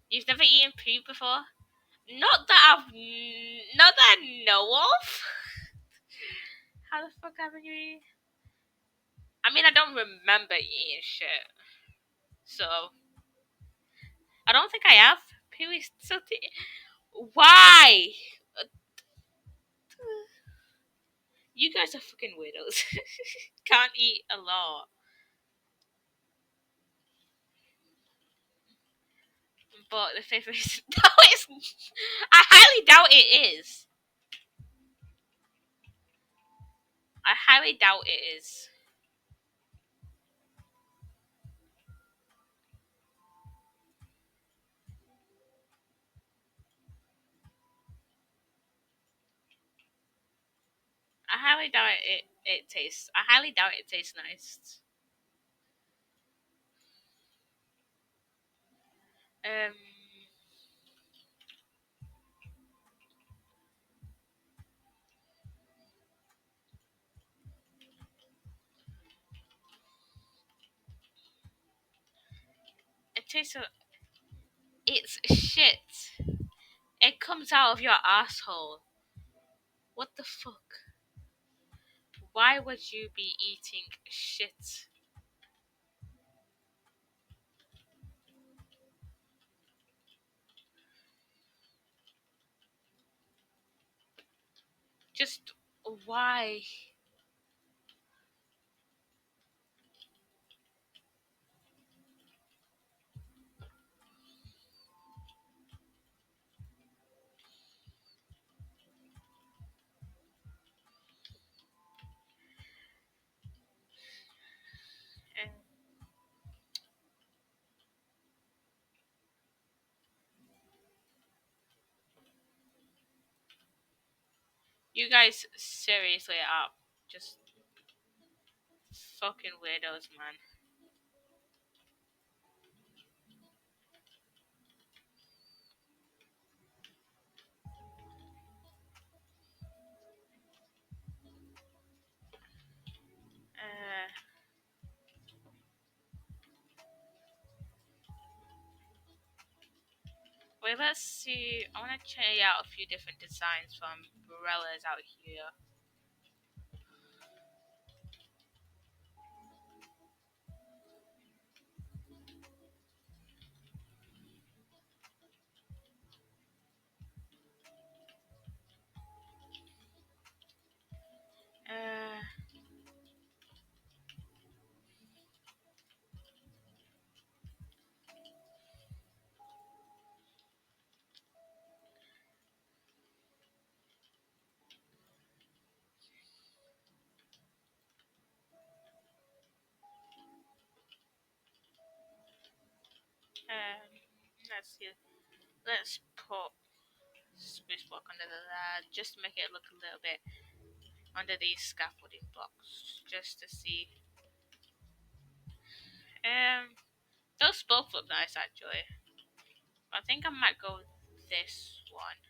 You've never eaten poo before? Not that I know of. How the fuck haven't you eaten? I mean, I don't remember eating shit, so I don't think I have. Pee something. Why? You guys are fucking weirdos. Can't eat a lot. But the fifth is no, it's. I highly doubt it is. I highly doubt it is. I highly doubt it tastes. I highly doubt it tastes nice. Um, it tastes. It's shit. It comes out of your asshole. What the fuck? Why would you be eating shit? Just why? Um, you guys seriously are just fucking weirdos, man. Uh, Wait, let's see. I want to try out a few different designs from umbrellas out here. Uh, um, let's see. Let's put spruce block under that just to make it look a little bit under these scaffolding blocks, just to see. Um, those both look nice actually. I think I might go with this one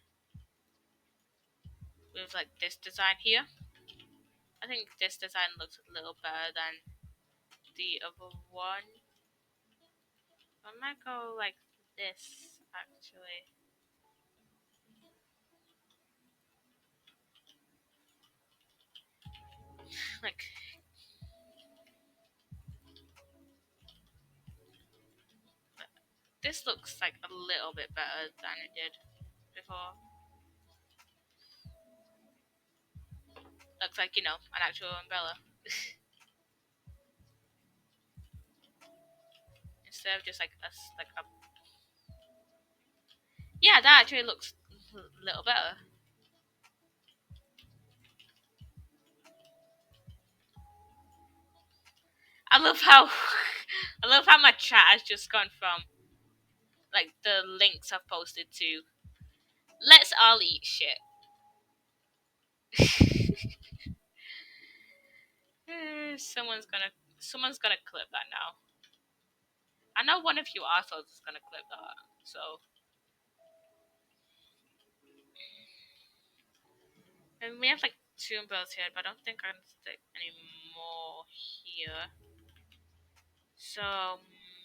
with like this design here. I think this design looks a little better than the other one. I might go like this actually. Like this looks like a little bit better than it did before. Looks like, you know, an actual umbrella. Instead of just like a yeah, that actually looks a little better. I love how I love how my chat has just gone from like the links I've posted to let's all eat shit. Someone's gonna clip that now. I know one of you assholes is gonna clip that. So and we have like two umbrellas here, but I don't think I can stick any more here. So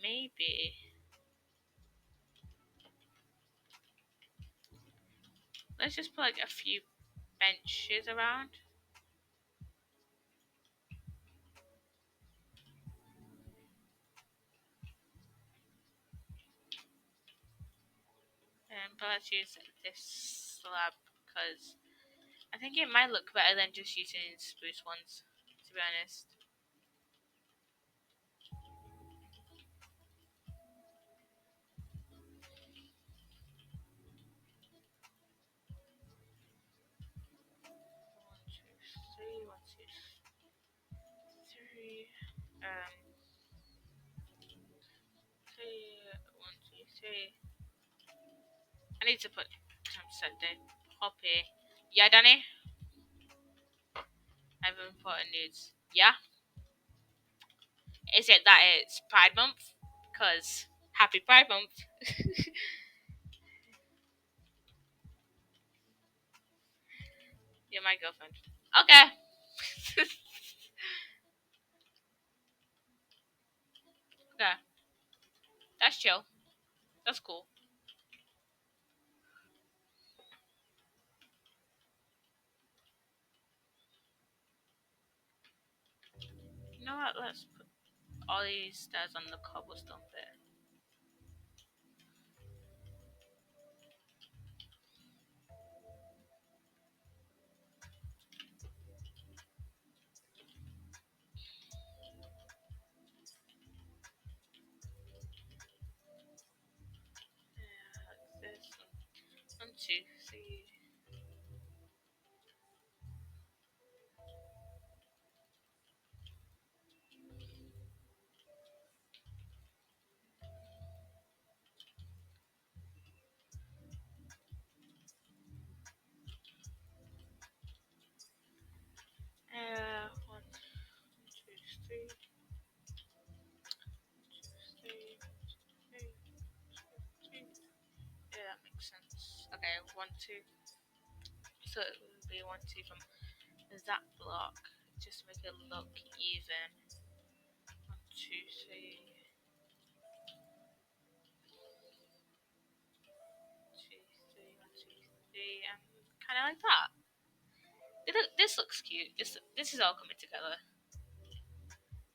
maybe let's just put like a few benches around. But let's use this slab because I think it might look better than just using spruce ones, to be honest. One, two, three, one, two, three. Three, one, two, three. I need to put some set the Poppy. Yeah, Danny? I have important news. Yeah? Is it that it's Pride Month? Because happy Pride Month. You're my girlfriend. Okay. Okay. That's chill. That's cool. You know what? Let's put all these stairs on the cobblestone bit. Yeah, like this. One, two, three. One, two, three, three, three, three. Yeah, that makes sense. Okay, one, two. So it would be one, two from that block. Just make it look even. One, two, three, two, three, one, two, three, and kind of like that. This looks cute. This is all coming together.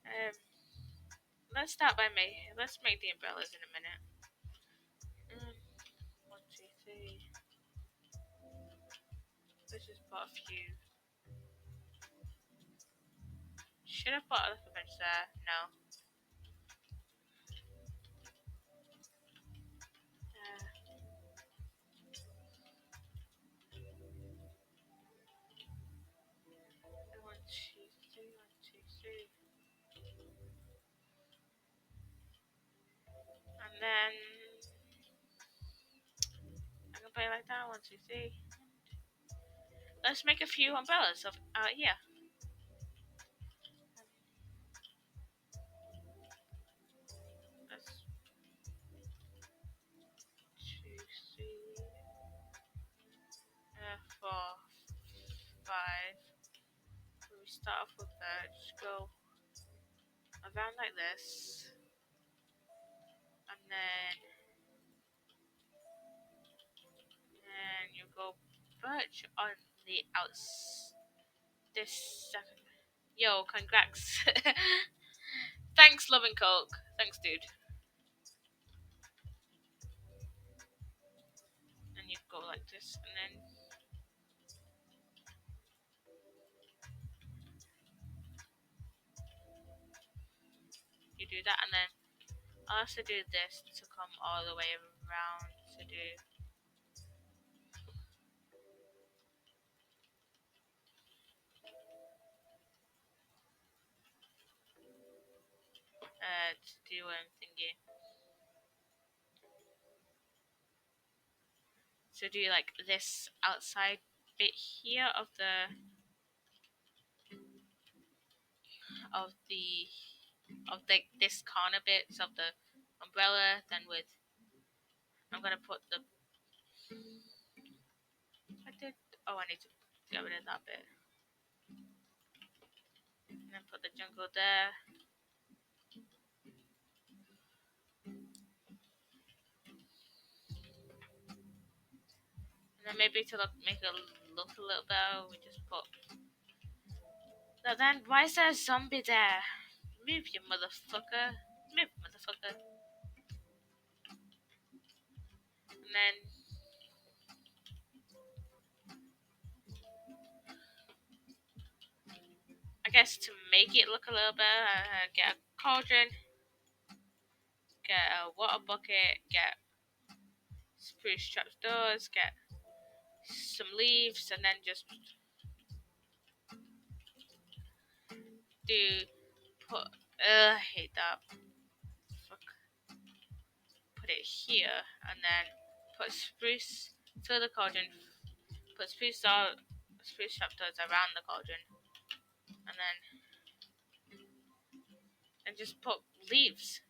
Um, let's start by let's make the umbrellas in a minute. Um, one, two, three. Let's just put a few. Should I put a little bench there? No. One, two, three, one, two, three. And then I can play like that. One, two, three. Let's make a few umbrellas of here. That's two, three, four, five. We start off with that. Just go around like this, and then you go birch on the outs. This second. Yo, congrats. Thanks, Love and Coke. Thanks, dude. And you go like this, and then you do that, and then I'll also do this to come all the way around to do thingy. So do like this outside bit here of the this corner bits of the umbrella. Then with I'm gonna put the I did I need to get rid of that bit. And then put the jungle there. And And maybe to make it look a little better, we just put. But then, why is there a zombie there? Move, you motherfucker. Move, motherfucker. And then, I guess to make it look a little better, get a cauldron, get a water bucket, get spruce trapdoors, get some leaves, and then just do put. I hate that. Fuck. Put it here, and then put spruce. Fill the cauldron. Put spruce trapdoors around the cauldron, and then just put leaves.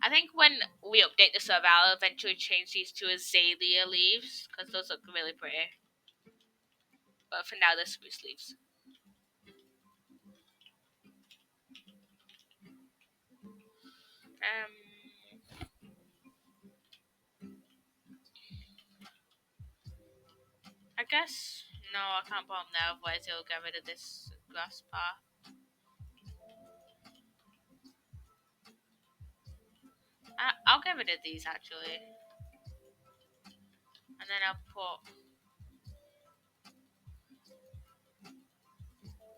I think when we update the server, I'll eventually change these to azalea leaves because those look really pretty. But for now, they're spruce leaves. I guess no, I can't put them there, otherwise it'll get rid of this grass part. I'll get rid of these actually, and then I'll put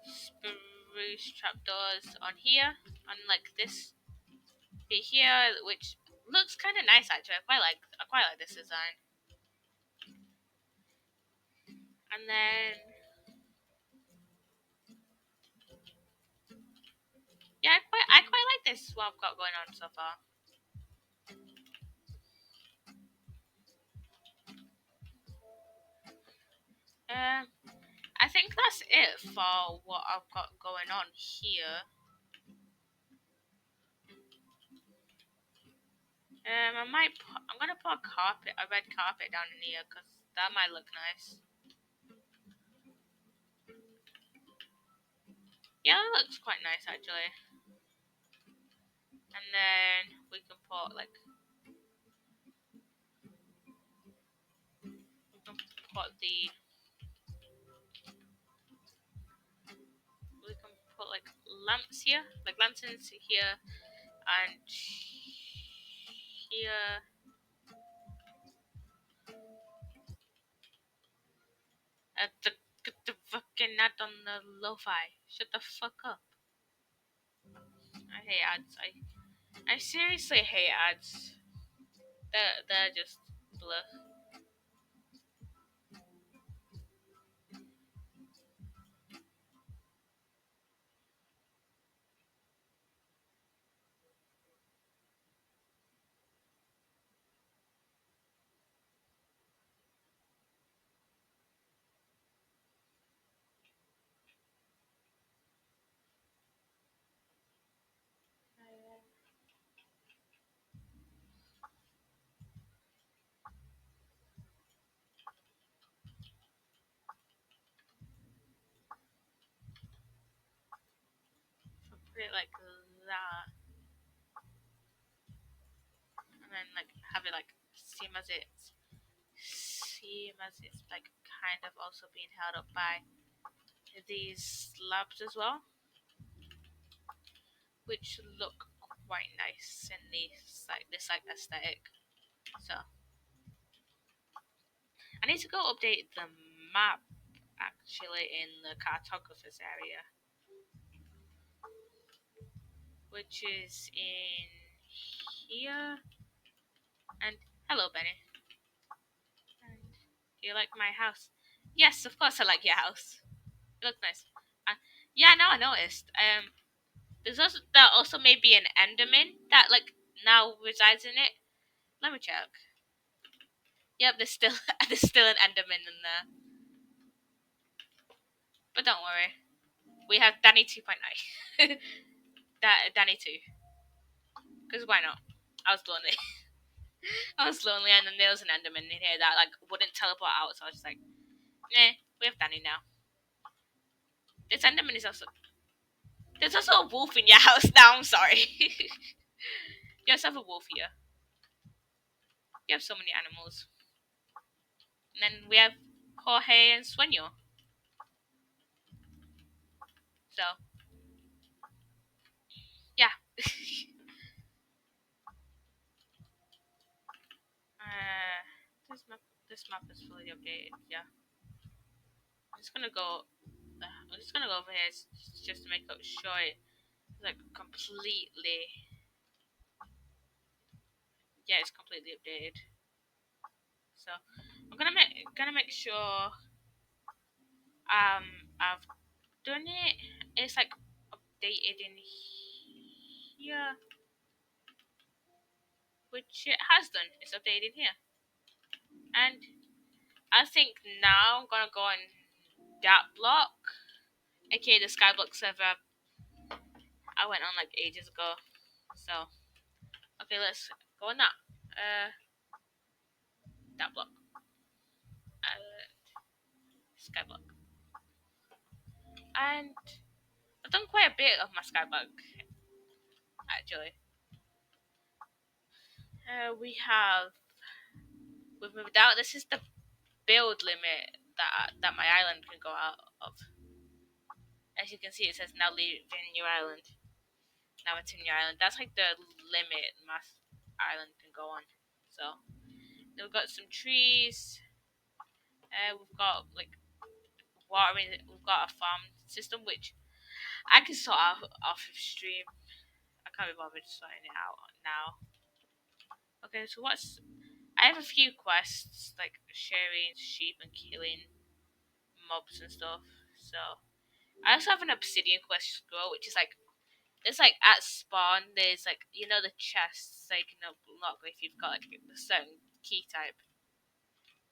spruce trapdoors on here, on like this bit here, which looks kind of nice actually. I quite like this design. And then yeah, I quite like this. What I've got going on so far. Um, I think that's it for what I've got going on here. I'm gonna put a red carpet down in here because that might look nice. Yeah, that looks quite nice actually. And then we can put like the we can put like lamps here, like lanterns here and here. Get the fucking nut on the lo-fi. Shut the fuck up. I hate ads. I seriously hate ads. They're just blah. Put it like that, and then like have it like seem as it's like kind of also being held up by these slabs as well, which look quite nice in this like aesthetic. So I need to go update the map actually in the cartographers area, which is in here. And hello, Benny. And do you like my house? Yes, of course I like your house. It looks nice. Yeah, no, I noticed. There also may be an Enderman that like now resides in it. Let me check. Yep, there's still there's still an Enderman in there. But don't worry, we have Danny 2.9. Danny 2. Because why not? I was lonely. I was lonely, and then there was an Enderman in here that like wouldn't teleport out. So I was just like, we have Danny now. This Enderman is also. There's also a wolf in your house now. I'm sorry. You also have a wolf here. You have so many animals. And then we have Jorge and Sueño. So yeah. uh, this map is fully updated. Yeah, I'm just gonna go over here just to make sure it's like completely. Yeah, it's completely updated. So I'm gonna make sure I've done it. It's like updated in here, which it has done. It's updated here, and I think now I'm gonna go on that block. Okay, the Skyblock server I went on like ages ago. So okay, let's go on that. That block. Skyblock. And I've done quite a bit of my Skyblock actually. We've moved out. This is the build limit that my island can go out of. As you can see, it says now leaving your island. Now it's in your island. That's like the limit my island can go on. So we've got some trees. We've got like watering. We've got a farm system which I can sort out off of stream. I can't be bothered sorting it out now. Okay, so what's I have a few quests like sharing sheep and killing mobs and stuff. So I also have an obsidian quest scroll, which is like it's like at spawn. There's like the chests that you can unlock if you've got like a certain key type.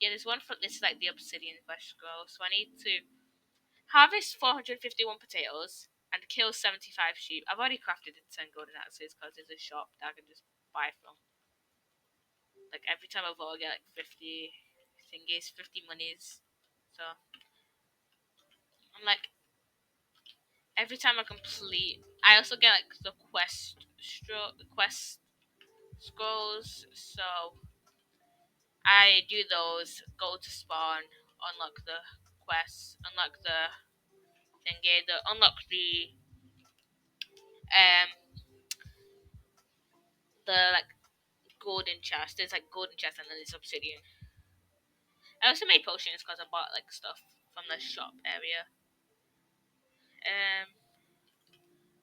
Yeah, there's one for this is like the obsidian quest scroll. So I need to harvest 451 potatoes and kill 75 sheep. I've already crafted the 10 golden axes because there's a shop that I can just buy from. Like every time I vote, I get like 50 thingies, 50 monies. So I'm like, every time I complete, I also get like the quest scrolls. So I do those, go to spawn, unlock the quests, unlock the thingy, unlock um the like golden chest. There's like golden chest and then there's obsidian. I also made potions because I bought like stuff from the shop area. Um,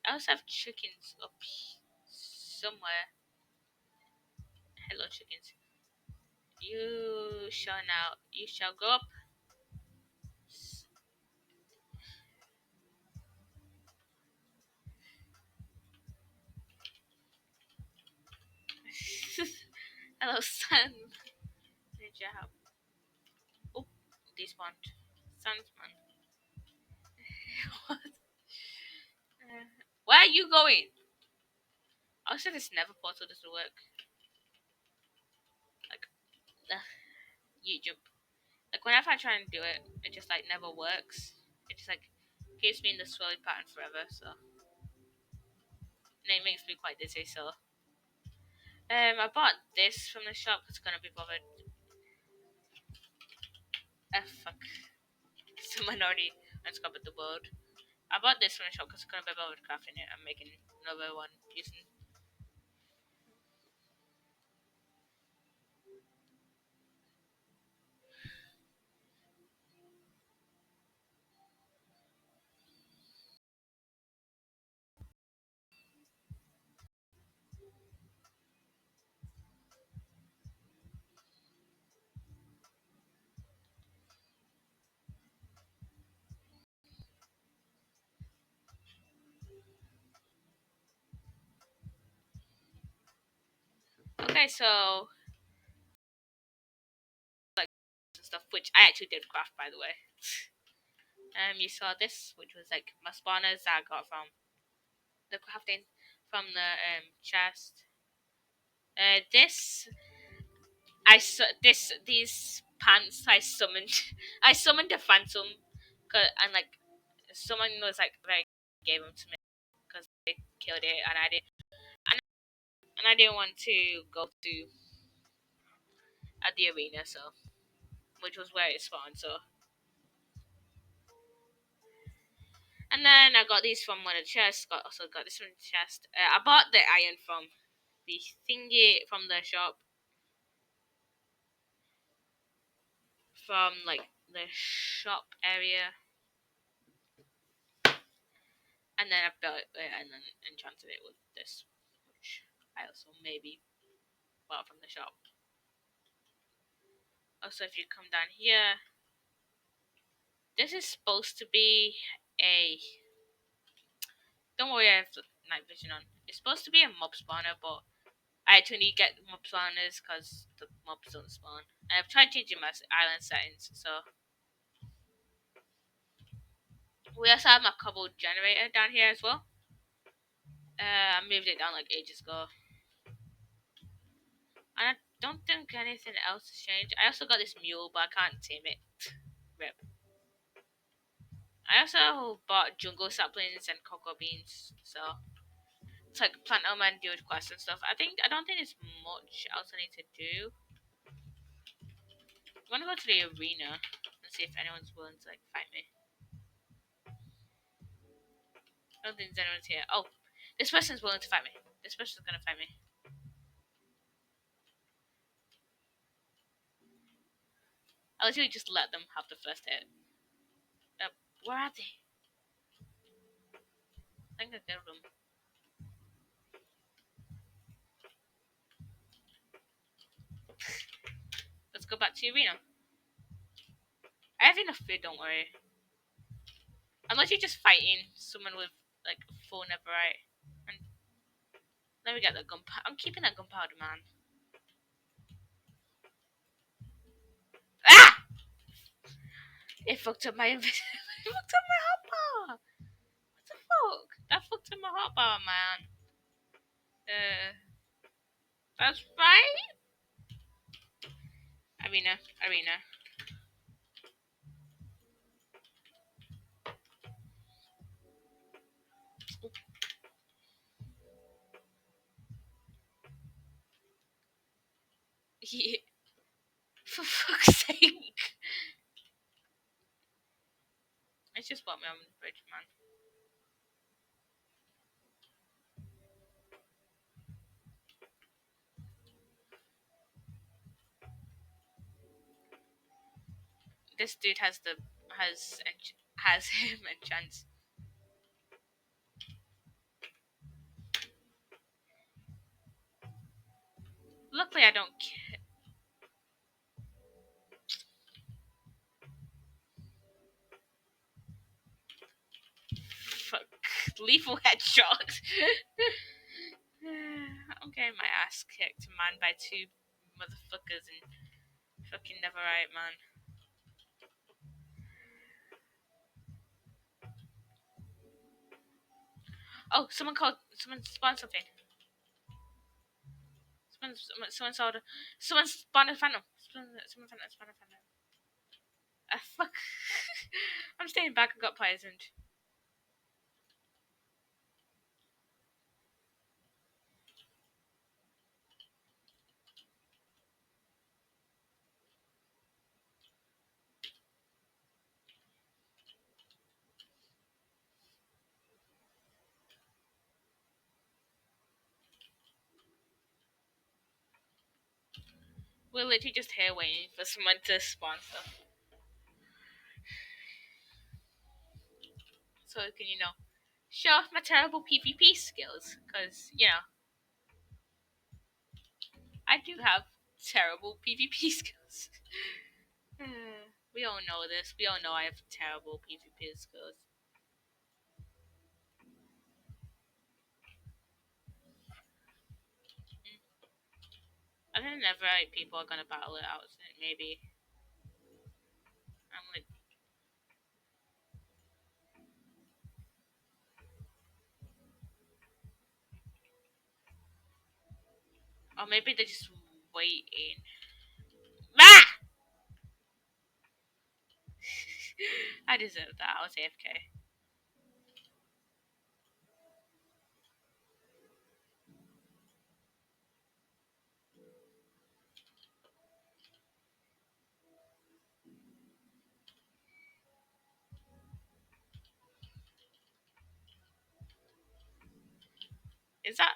I also have chickens up somewhere. Hello, chickens. You shall go up. Hello, sun. Ninja help. Oh, despawned. Sunsman. What? Where are you going? Also, this never portal doesn't work. Like, YouTube. Like, whenever I try and do it, it just, like, never works. It just, like, keeps me in the swirling pattern forever, so. And it makes me quite dizzy, so. I bought this from the shop. It's gonna be bothered. Fuck. Someone already unscovered the board. I bought this from the shop because it's gonna be bothered crafting it. I'm making another one using. Okay, so like stuff, which I actually did craft, by the way. You saw this, which was like my spawners that I got from the crafting from the chest. This these pants I summoned. I summoned a phantom, and like someone was like very gave them to me because they killed it, and I didn't want to go to at the arena, so which was where it spawned. So And then I got these from one of the chests. Also got this from the chest. I bought the iron from the thingy from the shop, from like the shop area, and then I built it and then enchanted it with this, which I also maybe bought from the shop. Also, if you come down here, this is supposed to be a. Don't worry, I have night vision on. It's supposed to be a mob spawner, but I actually get mob spawners because the mobs don't spawn. And I've tried changing my island settings, so we also have my cobble generator down here as well. I moved it down like ages ago, and I don't think anything else has changed. I also got this mule, but I can't tame it. Rip. I also bought jungle saplings and cocoa beans, so it's like plant them and do quests and stuff. I don't think there's much else I need to do. I'm gonna go to the arena and see if anyone's willing to like fight me. I don't think anyone's here. Oh, this person's willing to fight me. This person's gonna fight me. I'll literally just let them have the first hit. Where are they? I think I killed them. Let's go back to the arena. I have enough food, don't worry. Unless you're just fighting someone with like full netherite. And let me get the gunpowder. I'm keeping that gunpowder, man. Ah! It fucked up my it fucked up my hotbar. What the fuck? That fucked up my hotbar, man. Uh, that's right. Arena. Yeah. For fuck's sake. It's just bought me on the bridge, man. This dude has him enchants. Luckily, I don't. Fuck. Lethal headshot. I'm getting my ass kicked, man, by two motherfuckers in fucking Neverite, man. Oh, someone spawned something. Someone saw someone spawned a phantom. Someone spawned a phantom. Ah, fuck. I'm staying back and got poisoned. We're literally just here waiting for someone to spawn stuff. So can show off my terrible PvP skills, because I do have terrible PvP skills. We all know this. We all know I have terrible PvP skills. I think Neverite people are gonna battle it out. Maybe I'm like, or maybe they're just waiting. Ah! I deserve that. I was AFK. Is that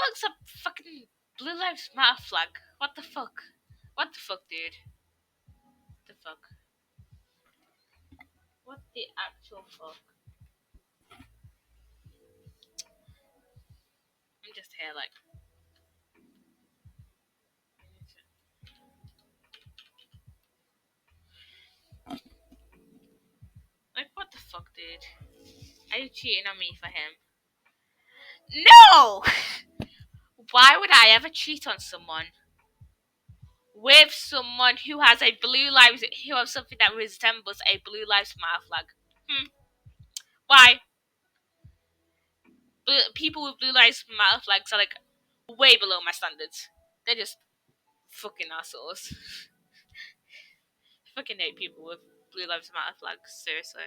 looks a fucking Blue Lives Matter flag? What the fuck? What the fuck, dude? The fuck? What the actual fuck? I'm just here like what the fuck, dude? Are you cheating on me for him? No! Why would I ever cheat on someone with someone who has a blue lives who has something that resembles a Blue Lives Matter flag? Hmm. Why? People with Blue Lives Matter flags are like way below my standards. They're just fucking assholes. Fucking hate people with Blue Lives Matter flags. Seriously,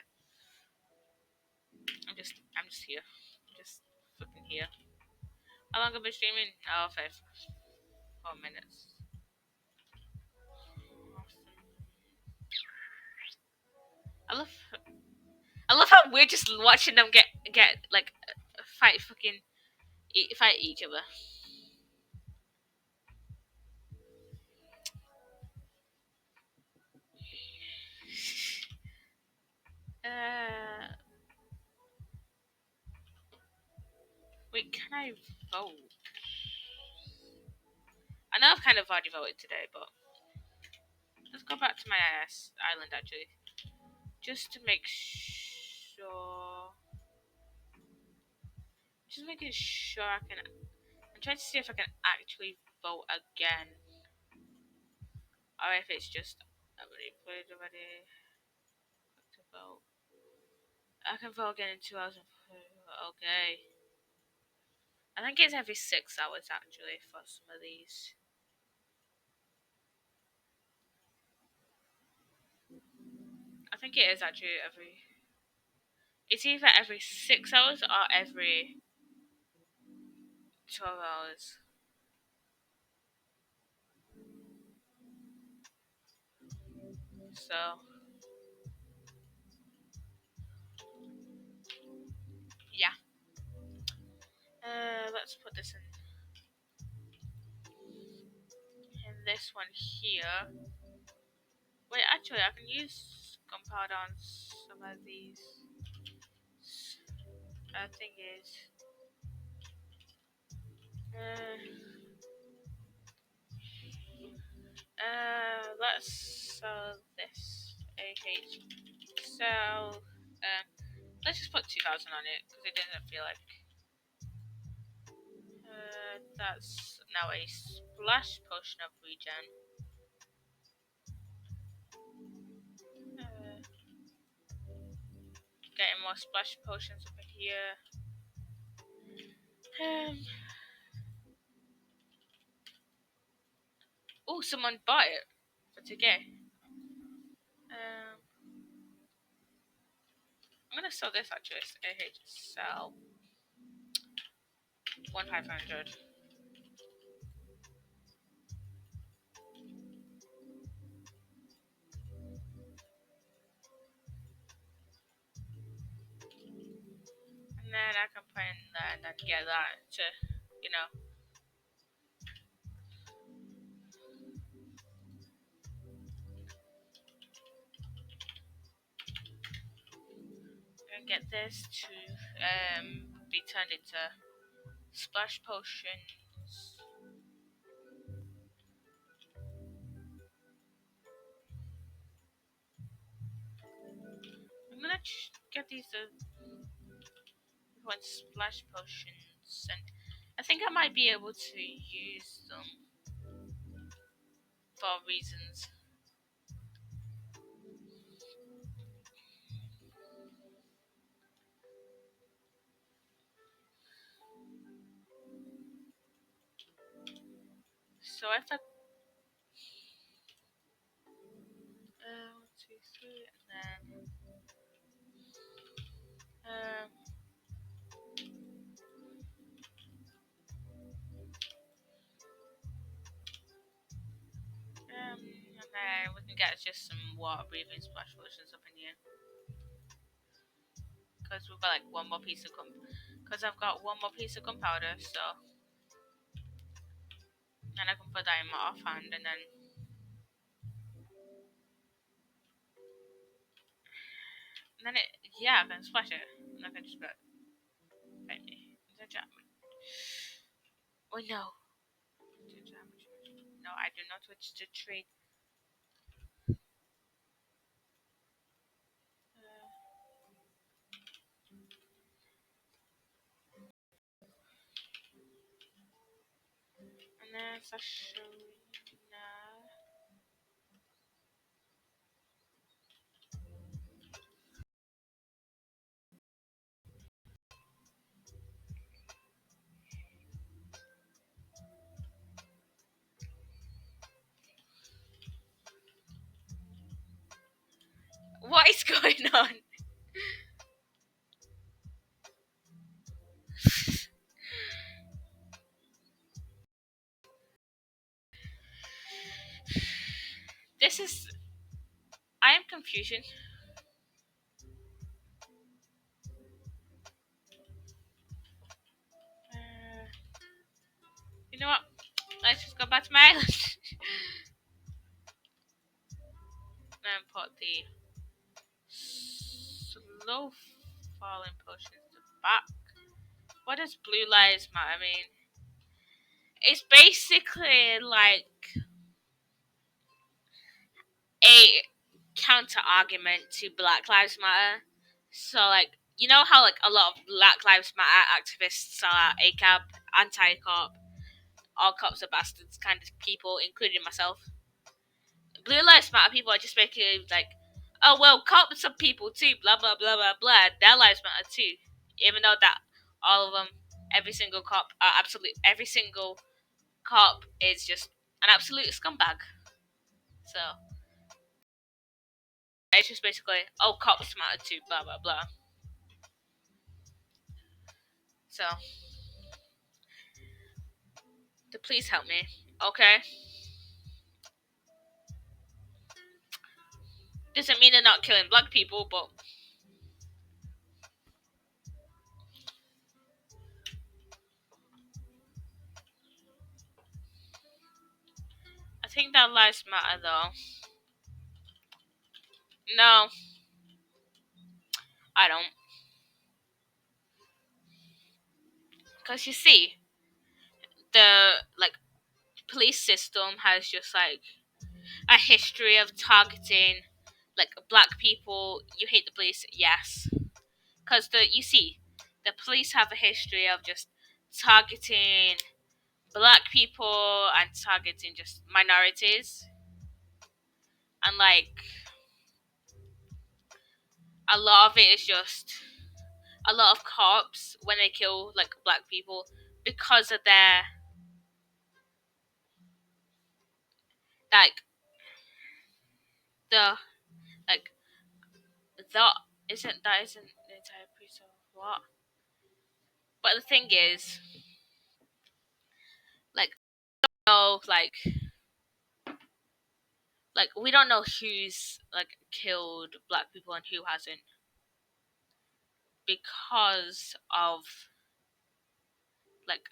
I'm just here. I'm just fucking here. How long have I been streaming? Oh, 4 minutes. I love, I love how we're just watching them get like fight fucking fight each other. Uh, wait, can I vote? I know I've kind of already voted today, but let's go back to my island actually, just to make sure. Just making sure I can. I'm trying to see if I can actually vote again, or if it's just I've already played already. Click to vote. I can vote again in 2 hours. Okay. I think it's every 6 hours actually for some of these. I think it is actually every. It's either every 6 hours or every 12 hours. So yeah. Let's put this in this one here. Wait, actually, I can use gunpowder on some of these. Thing is, uh, let's sell this AH. So, let's just put 2,000 on it because it doesn't feel like. That's now a splash potion of regen. Uh, Getting more splash potions over here. Um, oh, someone bought it for today. Um, I'm gonna sell this actually. AH sell 1,500. And then I can put in that and then get that to, you know, and get this to be turned into splash potions. I'm gonna get these one splash potions, and I think I might be able to use them for reasons. So if I 1, 2, 3, and then and then we can get just some water breathing splash potions up in here. because we've got like one more piece of because I've got one more piece of gunpowder, so and I can put that in my offhand, and then it yeah, I can splash it, and I can just go bite me. Is that jam? Oh no, no, I do not wish to trade. And then Sashina. What is going on? This is. I am confusion. Uh, you know what? Let's just go back to my island. And put the slow falling potions to back. What does blue lives matter? I mean, it's basically like a counter argument to Black Lives Matter. So, like, you know how like a lot of Black Lives Matter activists are ACAB, anti-cop, all cops are bastards kind of people, including myself. Blue Lives Matter people are just basically like, oh well, cops are people too, blah blah blah blah blah. Their lives matter too, even though that all of them, every single cop, every single cop is just an absolute scumbag. So it's just basically, oh, cops matter too, blah blah blah. So, please help me, okay? Doesn't mean they're not killing black people, but I think that lives matter though. No, I don't, because you see, the like police system has just like a history of targeting like black people. You hate the police, yes, because the you see, the police have a history of just targeting black people and targeting just minorities, and like a lot of it is just a lot of cops when they kill like black people because of their like the like that isn't the entire piece of what. But the thing is, like, no, like we don't know who's like killed black people and who hasn't because of like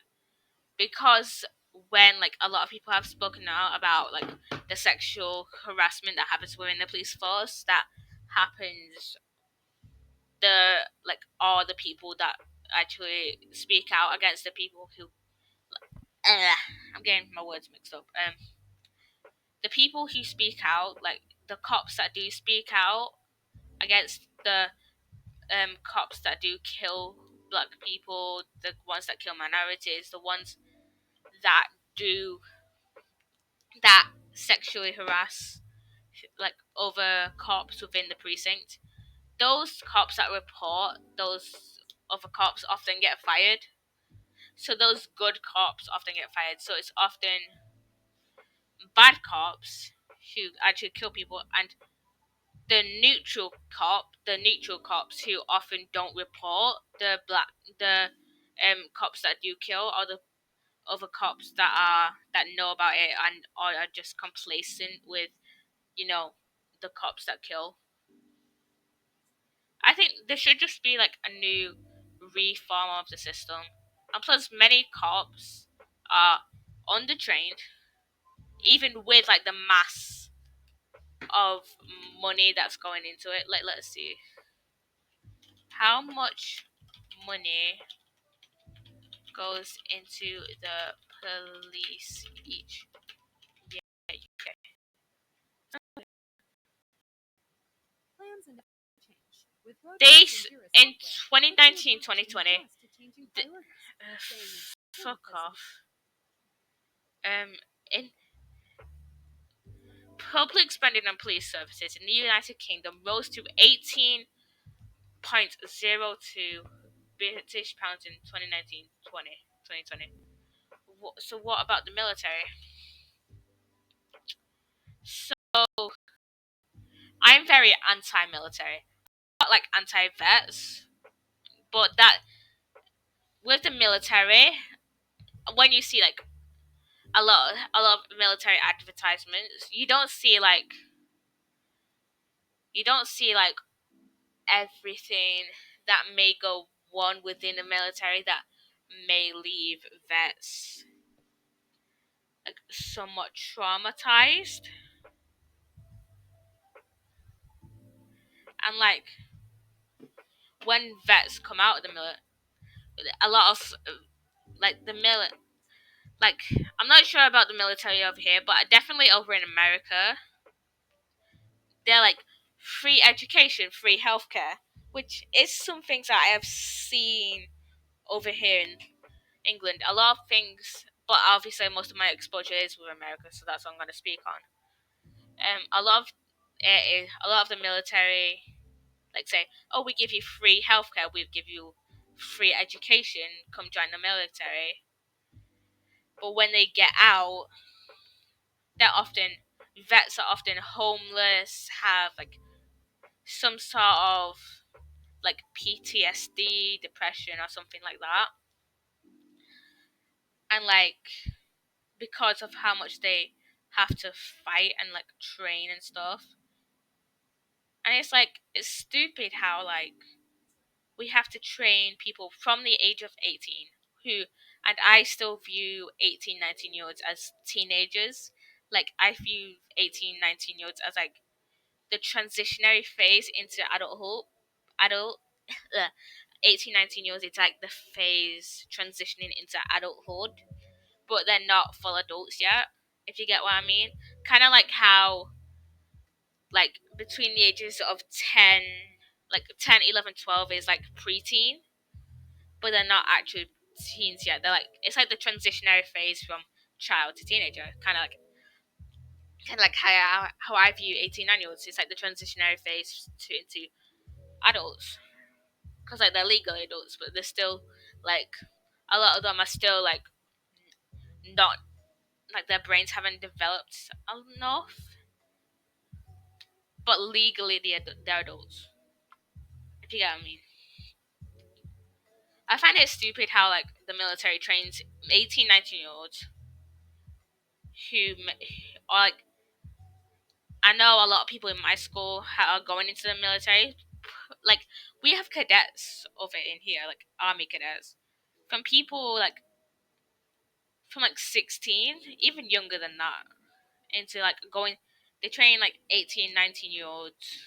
because when like a lot of people have spoken out about like the sexual harassment that happens within the police force, that happens, the like all the people that actually speak out against the people who uh, I'm getting my words mixed up. The people who speak out, like the cops that do speak out against the cops that do kill black people, the ones that kill minorities, the ones that do that sexually harass like other cops within the precinct. Those cops that report those other cops often get fired. So those good cops often get fired. So it's often bad cops who actually kill people, and the neutral cops who often don't report the cops that do kill, or the other cops that know about it and or are just complacent with, you know, the cops that kill. I think there should just be like a new reform of the system. And plus, many cops are undertrained, even with like the mass of money that's going into it. Like, let's see, how much money goes into the police each year. They in 2019, 2020. Fuck off. In public spending on police services in the United Kingdom rose to 18.02 British pounds in 2019-2020. So what about the military? So I'm very anti-military, not like anti-vets, but that with the military, when you see like a lot of military advertisements, you don't see like everything that may go on within the military that may leave vets like somewhat traumatized. And like when vets come out of the military, a lot of like the mil like I'm not sure about the military over here, but definitely over in America, they're like free education, free healthcare, which is some things that I have seen over here in England. A lot of things, but obviously most of my exposure is with America, so that's what I'm going to speak on. A lot of the military like say, oh, we give you free healthcare, we give you free education, come join the military. But when they get out, they're often vets are often homeless, have like some sort of like PTSD, depression, or something like that, and like because of how much they have to fight and like train and stuff. And it's like it's stupid how like we have to train people from the age of 18 who and I still view 18, 19 year olds as teenagers. Like I view 18, 19 year olds as like the transitionary phase into adult 18, 19 years, it's like the phase transitioning into adulthood, but they're not full adults yet, if you get what I mean. Kind of like how, like, between the ages of 10, like 10, 11, 12 is like preteen, but they're not actual teens yet. They're like, it's like the transitionary phase from child to teenager. Kind of like how I view 18, 9 year olds. It's like the transitionary phase into adults. Because, like, they're legal adults, but they're still, like, a lot of them are still, like, not like their brains haven't developed enough, but legally they're adults. If you get what I mean. I find it stupid how like the military trains 18, 19 year olds who are like. I know a lot of people in my school are going into the military. Like we have cadets over in here, like army cadets, from people like from like 16, even younger than that, into like going. They train like 18, 19 year olds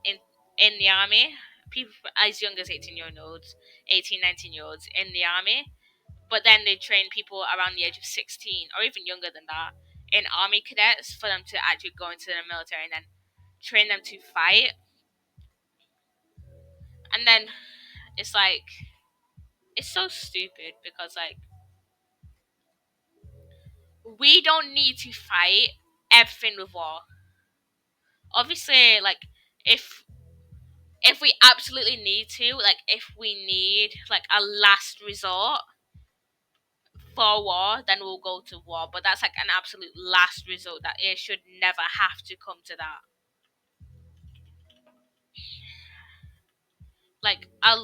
in in the army, people as young as 18 year olds, 18, 19 year olds in the army, but then they train people around the age of 16 or even younger than that in army cadets for them to actually go into the military and then train them to fight. And then it's like it's so stupid because like we don't need to fight everything with war. Obviously, like if we absolutely need to, like if we need like a last resort for war, then we'll go to war. But that's like an absolute last resort. That it should never have to come to that. Like I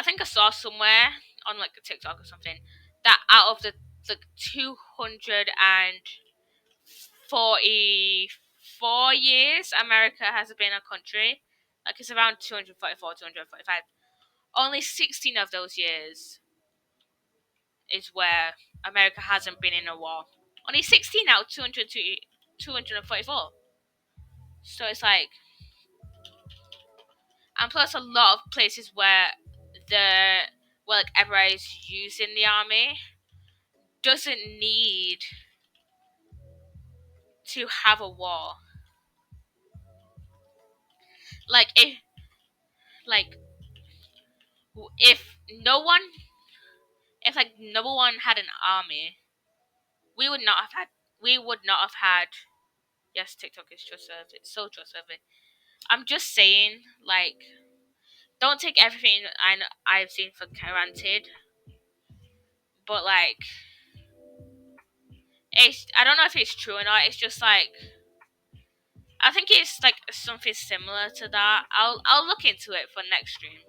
think I saw somewhere on like a TikTok or something that out of the like 244 years America has been a country, Like it's around 244, 245. Only 16 of those years is where America hasn't been in a war. Only 16 out of 244. So it's like, and plus a lot of places where the like everybody is using the army doesn't need to have a war. Like like if no one, if like no one had an army, we would not have had. We would not have had. Yes, TikTok is trustworthy. It's so trustworthy. I'm just saying, like, don't take everything I've seen for granted. But like, it's I don't know if it's true or not. It's just like I think it's like something similar to that. I'll look into it for next stream.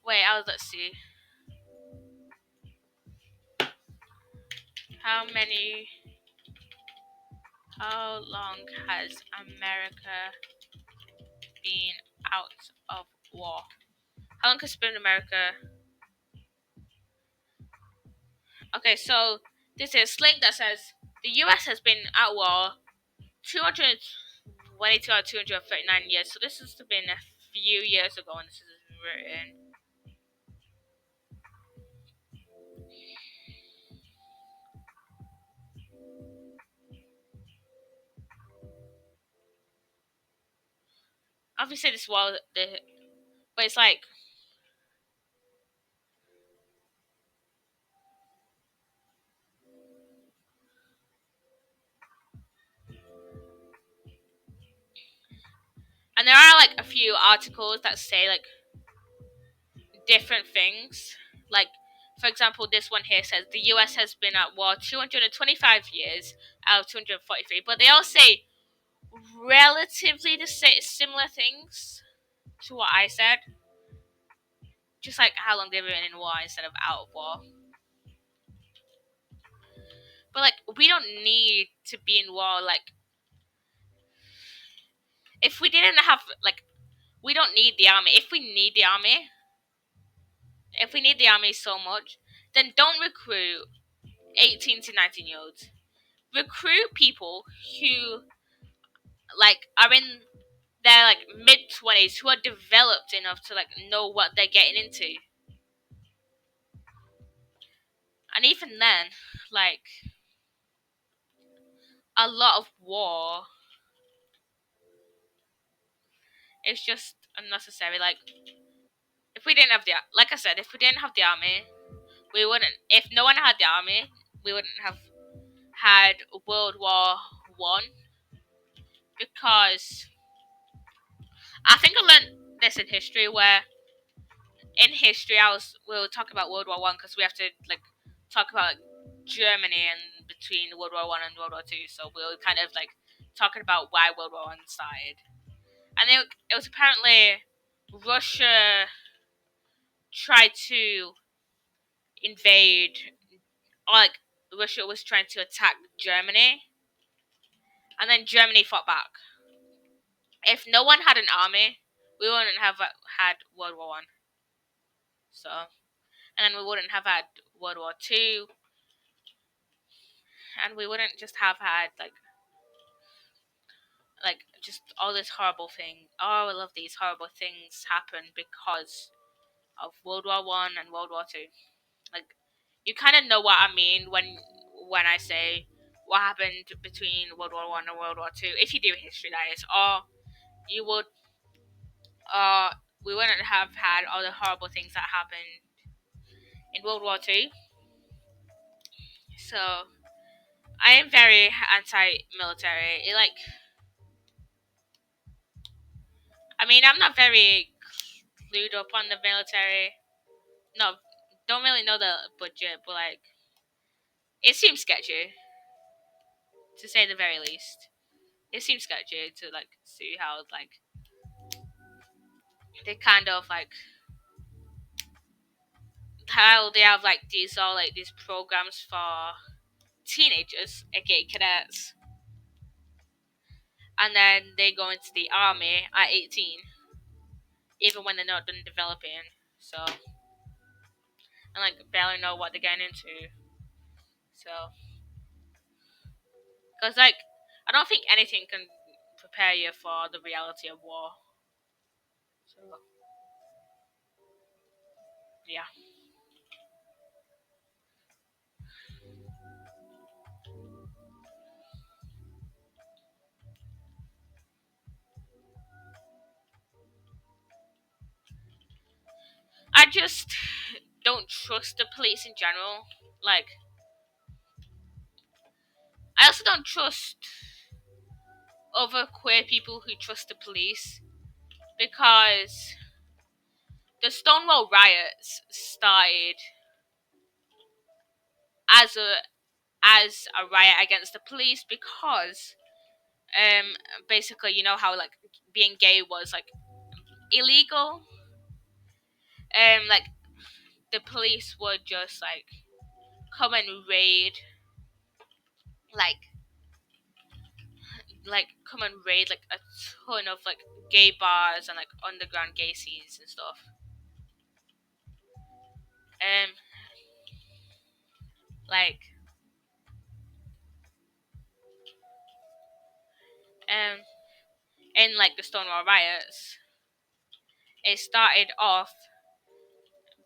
Wait, let's see. How many? How long has America been out of war? How long has been America? Okay, so this is a link that says the U.S. has been at war 222 or 239 years. So this has been a few years ago when this is written. Obviously, this war, but it's like and there are like a few articles that say like different things. Like, for example, this one here says the US has been at war 225 years out of 243, but they all say relatively the similar things to what I said. Just like how long they've been in war instead of out of war. But like, we don't need to be in war. Like, if we didn't have like, we don't need the army. If we need the army so much, then don't recruit 18 to 19-year-olds. Recruit people who like are in their like mid-20s who are developed enough to like know what they're getting into. And even then, like a lot of war is just unnecessary. Like if we didn't have the like I said, if we didn't have the army, we wouldn't. If no one had the army, we wouldn't have had World War I because I think I learned this in history where in history we'll talk about World War I because we have to like talk about Germany and between World War I and World War II. So we'll kind of like talking about why World War I started, and it was apparently Russia tried to invade, or like Russia was trying to attack Germany, and then Germany fought back. If no one had an army, we wouldn't have had World War I. So, and then we wouldn't have had World War II, and we wouldn't just have had like just all this horrible thing. All of these horrible things happen because of World War I and World War II. Like, you kind of know what I mean when I say what happened between World War I and World War II. If you do history, that is, or you would, we wouldn't have had all the horrible things that happened in World War II. So I am very anti-military. I mean, I'm not very clued up on the military. No, don't really know the budget, but like, it seems sketchy to say the very least. It seems sketchy to like see how like they kind of like how they have like these programs for teenagers, aka cadets, and then they go into the army at 18, even when they're not done developing. So, and like barely know what they're getting into. So, because like I don't think anything can prepare you for the reality of war. So, yeah. I just don't trust the police in general. Like, I also don't trust other queer people who trust the police because the Stonewall riots started as a riot against the police because basically you know how like being gay was like illegal, like the police would just come and raid like come and raid like a ton of like gay bars and like underground gay scenes and stuff. Um, like um, in like the Stonewall riots, it started off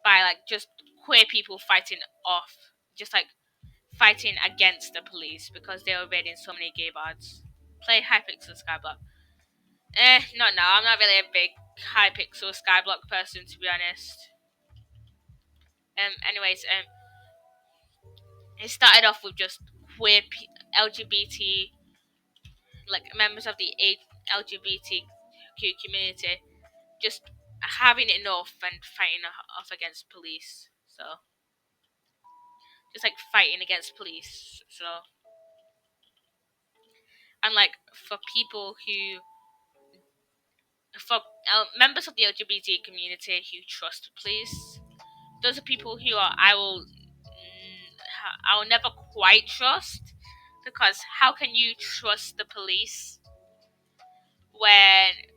by like just queer people fighting off, just like fighting against the police because they were raiding so many gay bars. Play Hypixel Skyblock. No, I'm not really a big Hypixel Skyblock person to be honest. Anyways, it started off with just LGBT, like members of the LGBTQ community, just having enough and fighting off against police. So just like fighting against police. So and like for people who for members of the LGBT community who trust police, those are people who I will never quite trust because how can you trust the police when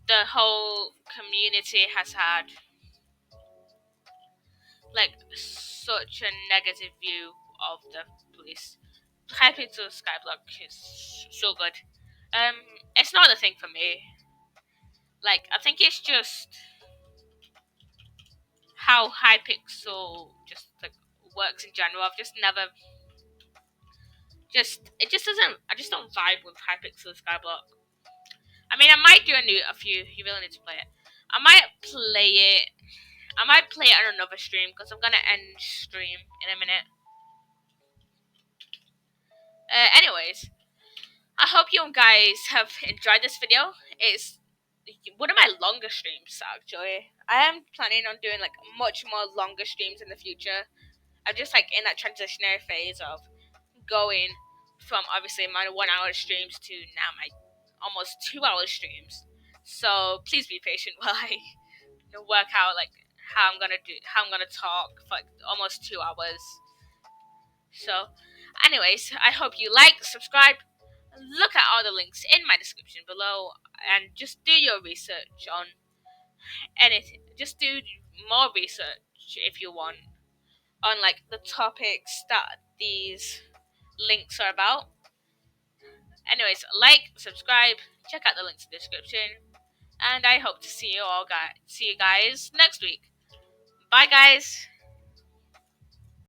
the whole community has had like such a negative view of the police? Hyping to Skyblock is so good. Um, it's not a thing for me. Like I think it's just how Hypixel just like works in general. I've just never just it just doesn't. I just don't vibe with Hypixel Skyblock. I mean, I might do a few. You really need to play it. I might play it. I might play it on another stream because I'm gonna end stream in a minute. Anyways, I hope you guys have enjoyed this video. It's one of my longer streams actually. I am planning on doing like much more longer streams in the future. I'm just like in that transitionary phase of going from obviously my 1 hour streams to now my almost 2 hour streams. So please be patient while I work out like how I'm gonna talk for like almost 2 hours. So anyways, I hope you like, subscribe, look at all the links in my description below and just do your research on anything. Just do more research if you want on like the topics that these links are about. Anyways, like, subscribe, check out the links in the description, and I hope to see you guys next week. Bye guys.